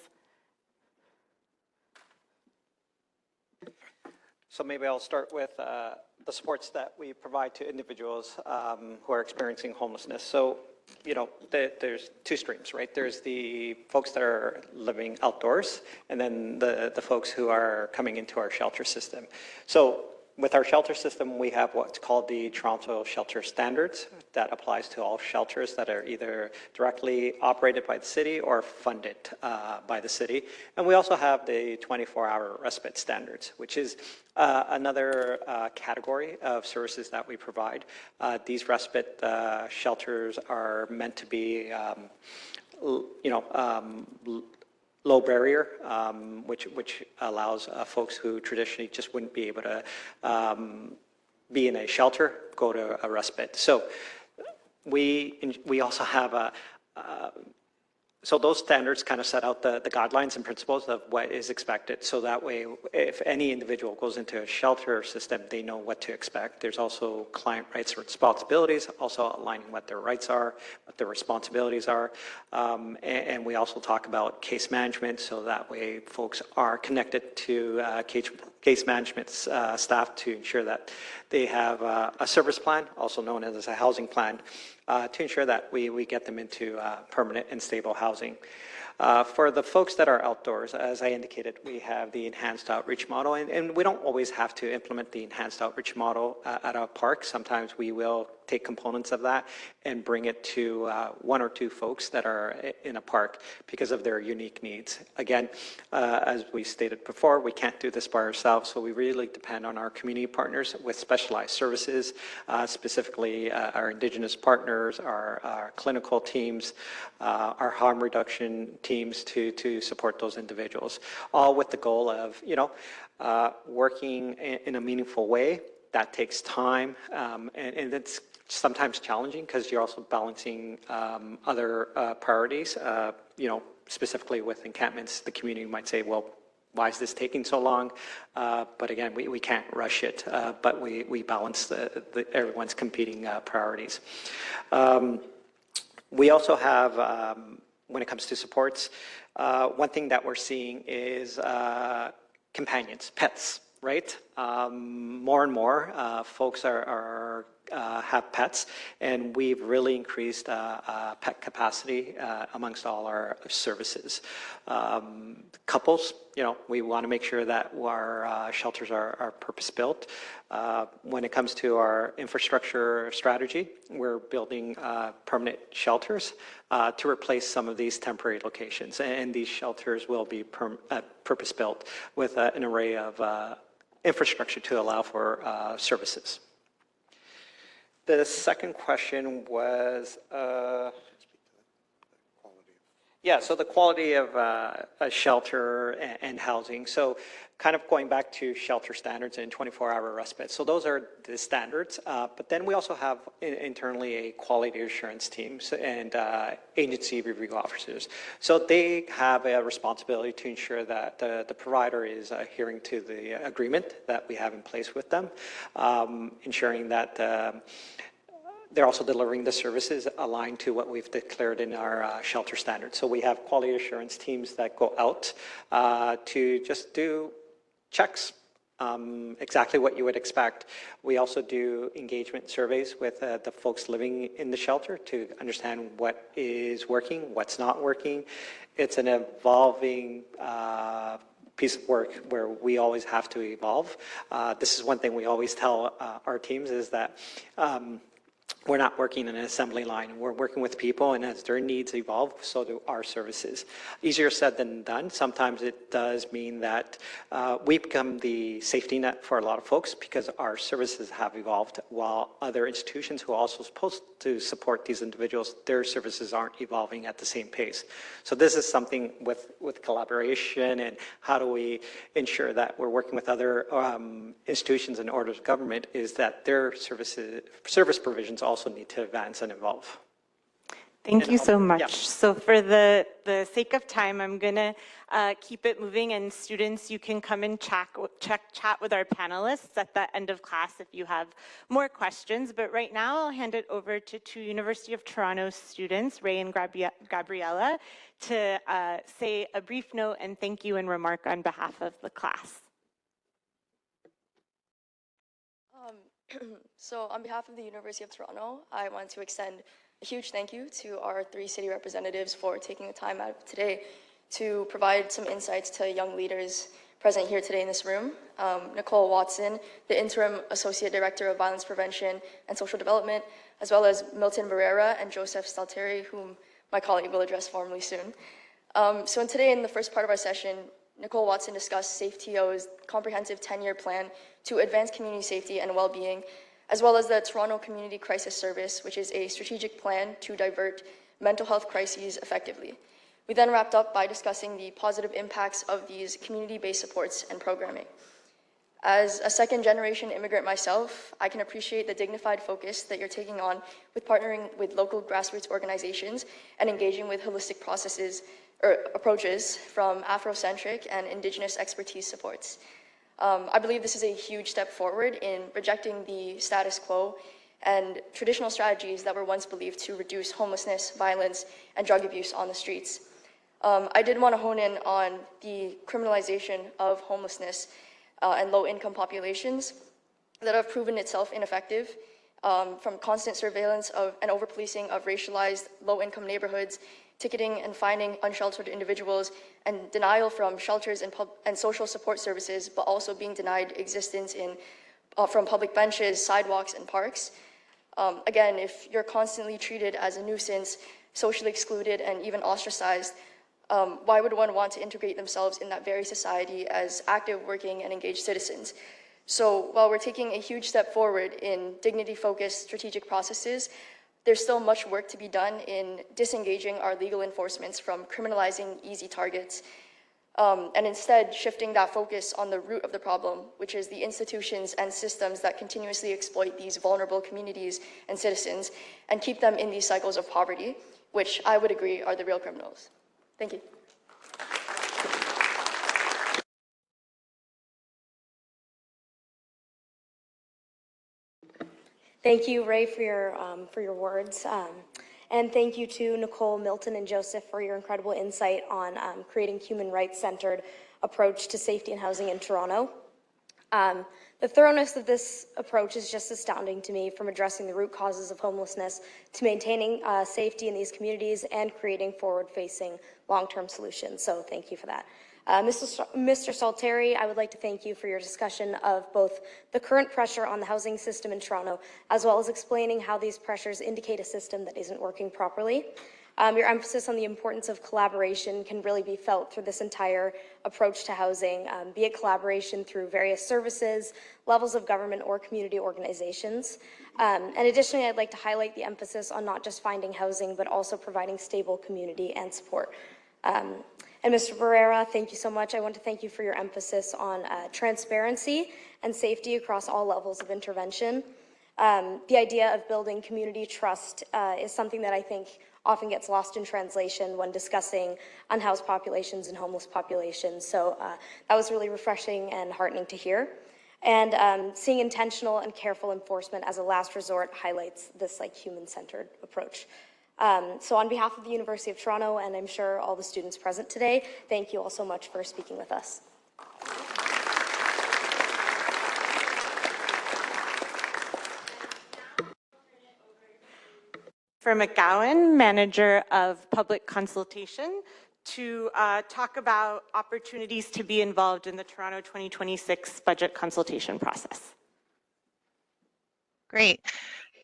So maybe I'll start with the supports that we provide to individuals who are experiencing homelessness. So, you know, there's two streams, right? There's the folks that are living outdoors, and then the folks who are coming into our shelter system. So with our shelter system, we have what's called the Toronto Shelter Standards that applies to all shelters that are either directly operated by the city or funded by the city. And we also have the 24-hour respite standards, which is another category of services that we provide. These respite shelters are meant to be, low barrier, which allows folks who traditionally just wouldn't be able to be in a shelter, go to a respite. So we also have so those standards kind of set out the guidelines and principles of what is expected. So that way, if any individual goes into a shelter system, they know what to expect. There's also client rights and responsibilities, also outlining what their rights are, what their responsibilities are. And we also talk about case management, so that way folks are connected to case management staff to ensure that they have a service plan, also known as a housing plan, to ensure that we get them into permanent and stable housing. For the folks that are outdoors, as I indicated, we have the enhanced outreach model, and we don't always have to implement the enhanced outreach model at a park. Sometimes we will take components of that and bring it to one or two folks that are in a park because of their unique needs. Again, as we stated before, we can't do this by ourselves, so we really depend on our community partners with specialized services, specifically our Indigenous partners, our clinical teams, our harm reduction teams to support those individuals, all with the goal of, working in a meaningful way. That takes time, and it's sometimes challenging because you're also balancing other priorities. Specifically with encampments, the community might say, well, why is this taking so long? But again, we can't rush it, but we balance everyone's competing priorities. We also have, when it comes to supports, one thing that we're seeing is companions, pets, right? More and more folks have pets, and we've really increased pet capacity amongst all our services. Couples, we want to make sure that our shelters are purpose-built. When it comes to our infrastructure strategy, we're building permanent shelters to replace some of these temporary locations, and these shelters will be purpose-built with an array of infrastructure to allow for services. The second question was, so the quality of a shelter and housing. So kind of going back to shelter standards and 24-hour respite. So those are the standards, but then we also have internally a quality assurance team and agency review officers. So they have a responsibility to ensure that the provider is adhering to the agreement that we have in place with them, ensuring that they're also delivering the services aligned to what we've declared in our shelter standards. So we have quality assurance teams that go out to just do checks, exactly what you would expect. We also do engagement surveys with the folks living in the shelter to understand what is working, what's not working. It's an evolving piece of work where we always have to evolve. This is one thing we always tell our teams is that we're not working in an assembly line. We're working with people, and as their needs evolve, so do our services. Easier said than done. Sometimes it does mean that we become the safety net for a lot of folks because our services have evolved, while other institutions who are also supposed to support these individuals, their services aren't evolving at the same pace. So this is something with collaboration, and how do we ensure that we're working with other institutions and orders of government, is that their service provisions also need to advance and evolve. Thank you so much. Yeah. So for the sake of time, I'm going to keep it moving, and students, you can come and chat with our panelists at the end of class if you have more questions. But right now, I'll hand it over to two University of Toronto students, Ray and Gabriella, to say a brief note and thank you and remark on behalf of the class. So on behalf of the University of Toronto, I want to extend a huge thank you to our 3 city representatives for taking the time out today to provide some insights to young leaders present here today in this room. Nicole Watson, the Interim Associate Director of Violence Prevention and Social Development, as well as Milton Barrera and Joseph Stalteri, whom my colleague will address formally soon. So today in the first part of our session, Nicole Watson discussed SafeTO's comprehensive 10-year plan to advance community safety and well-being, as well as the Toronto Community Crisis Service, which is a strategic plan to divert mental health crises effectively. We then wrapped up by discussing the positive impacts of these community-based supports and programming. As a second-generation immigrant myself, I can appreciate the dignified focus that you're taking on with partnering with local grassroots organizations and engaging with holistic processes or approaches from Afrocentric and Indigenous expertise supports. I believe this is a huge step forward in rejecting the status quo and traditional strategies that were once believed to reduce homelessness, violence, and drug abuse on the streets. I did want to hone in on the criminalization of homelessness and low-income populations that have proven itself ineffective, from constant surveillance of and over-policing of racialized low-income neighborhoods, ticketing and fining unsheltered individuals, and denial from shelters and social support services, but also being denied existence from public benches, sidewalks, and parks. Again, if you're constantly treated as a nuisance, socially excluded, and even ostracized, why would one want to integrate themselves in that very society as active, working, and engaged citizens? So while we're taking a huge step forward in dignity-focused strategic processes, there's still much work to be done in disengaging our legal enforcements from criminalizing easy targets, and instead shifting that focus on the root of the problem, which is the institutions and systems that continuously exploit these vulnerable communities and citizens and keep them in these cycles of poverty, which I would agree are the real criminals. Thank you. Thank you, Ray, for your words. And thank you to Nicole, Milton, and Joseph for your incredible insight on creating human rights-centered approach to safety and housing in Toronto. The thoroughness of this approach is just astounding to me, from addressing the root causes of homelessness to maintaining safety in these communities and creating forward-facing long-term solutions. So thank you for that. Mr. Stalteri, I would like to thank you for your discussion of both the current pressure on the housing system in Toronto, as well as explaining how these pressures indicate a system that isn't working properly. Your emphasis on the importance of collaboration can really be felt through this entire approach to housing, be it collaboration through various services, levels of government, or community organizations. And additionally, I'd like to highlight the emphasis on not just finding housing, but also providing stable community and support. And Mr. Barrera, thank you so much. I want to thank you for your emphasis on transparency and safety across all levels of intervention. The idea of building community trust is something that I think often gets lost in translation when discussing unhoused populations and homeless populations. So that was really refreshing and heartening to hear. And seeing intentional and careful enforcement as a last resort highlights this human-centered approach. So on behalf of the University of Toronto, and I'm sure all the students present today, thank you all so much for speaking with us. For McGowan, Manager of Public Consultation, to talk about opportunities to be involved in the Toronto 2026 budget consultation process. Great.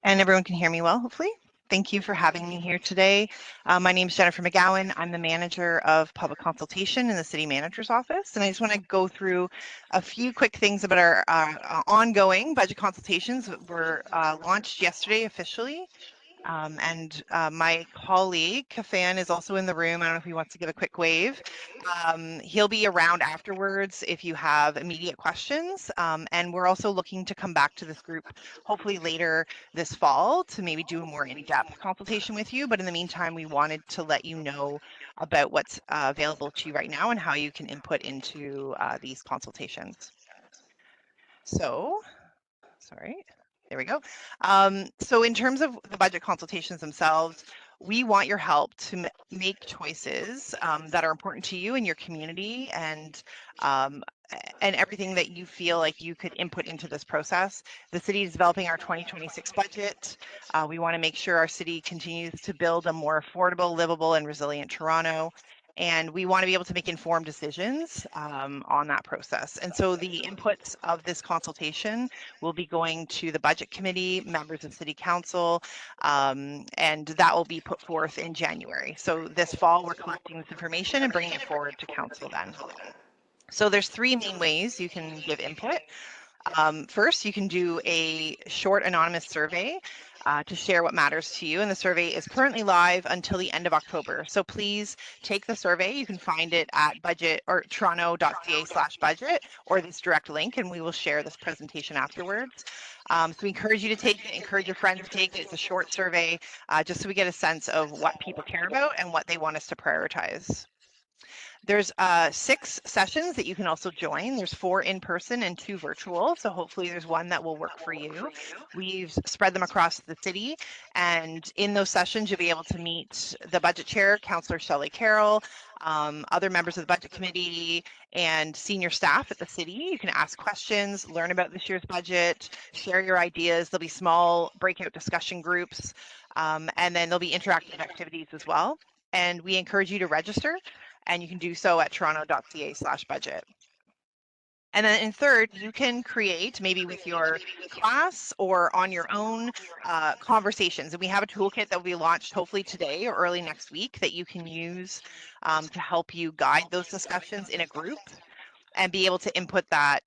And everyone can hear me well, hopefully. Thank you for having me here today. My name is Jennifer McGowan. I'm the Manager of Public Consultation in the City Manager's Office. And I just want to go through a few quick things about our ongoing budget consultations that were launched yesterday officially. And my colleague, Kafan, is also in the room. I don't know if he wants to give a quick wave. He'll be around afterwards if you have immediate questions. And we're also looking to come back to this group hopefully later this fall to maybe do a more in-depth consultation with you. But in the meantime, we wanted to let you know about what's available to you right now and how you can input into these consultations. So, sorry. There we go. So in terms of the budget consultations themselves, we want your help to make choices that are important to you and your community and everything that you feel like you could input into this process. The city is developing our 2026 budget. We want to make sure our city continues to build a more affordable, livable, and resilient Toronto. And we want to be able to make informed decisions on that process. And so the inputs of this consultation will be going to the budget committee, members of city council, and that will be put forth in January. So this fall, we're collecting this information and bringing it forward to council then. So there's three main ways you can give input. First, you can do a short anonymous survey to share what matters to you. And the survey is currently live until the end of October. So please take the survey. You can find it at budget or toronto.ca/budget or this direct link, and we will share this presentation afterwards. So we encourage you to take it, encourage your friends to take it. It's a short survey, just so we get a sense of what people care about and what they want us to prioritize. There's 6 sessions that you can also join. There's 4 in person and 2 virtual. So hopefully there's one that will work for you. We've spread them across the city. And in those sessions, you'll be able to meet the budget chair, Councillor Shelley Carroll, other members of the budget committee, and senior staff at the city. You can ask questions, learn about this year's budget, share your ideas. There'll be small breakout discussion groups, and then there'll be interactive activities as well. And we encourage you to register, and you can do so at toronto.ca/budget. And then in third, you can create, maybe with your class or on your own, conversations. And we have a toolkit that will be launched hopefully today or early next week that you can use to help you guide those discussions in a group and be able to input that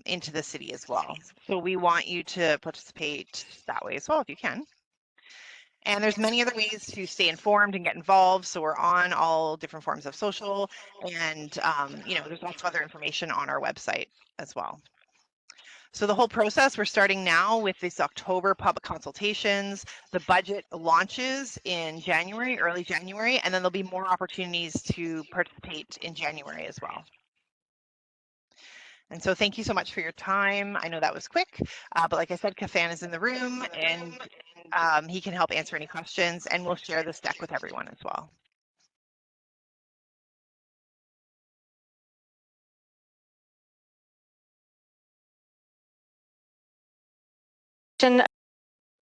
into the city as well. So we want you to participate that way as well if you can. And there's many other ways to stay informed and get involved. So we're on all different forms of social, and you know, there's lots of other information on our website as well. So the whole process, we're starting now with this October public consultations. The budget launches in January, early January, and then there'll be more opportunities to participate in January as well. And so thank you so much for your time. I know that was quick, but like I said, Kafan is in the room, and he can help answer any questions, and we'll share this deck with everyone as well.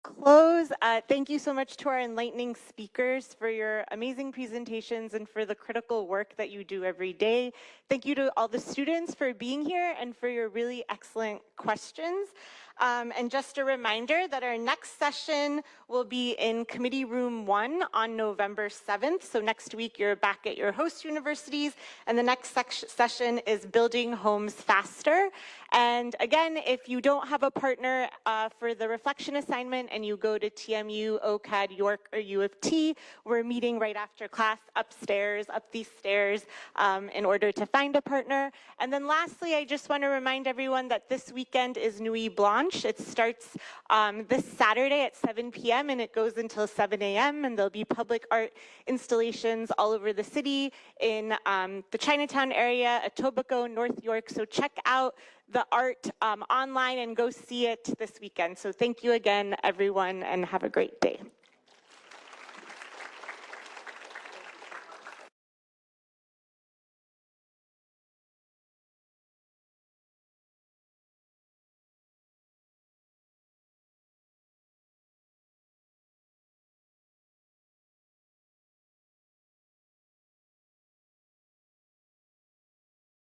Close. Thank you so much to our enlightening speakers for your amazing presentations and for the critical work that you do every day. Thank you to all the students for being here and for your really excellent questions. And just a reminder that our next session will be in Committee Room 1 on November 7th. So next week you're back at your host universities, and the next session is Building Homes Faster. And again, if you don't have a partner for the reflection assignment and you go to TMU, OCAD, York, or U of T, we're meeting right after class upstairs, up these stairs, in order to find a partner. And then lastly, I just want to remind everyone that this weekend is Nuit Blanche. It starts this Saturday at 7 p.m. and it goes until 7 a.m. and there'll be public art installations all over the city in the Chinatown area, Etobicoke, North York. So check out the art online and go see it this weekend. So thank you again, everyone, and have a great day.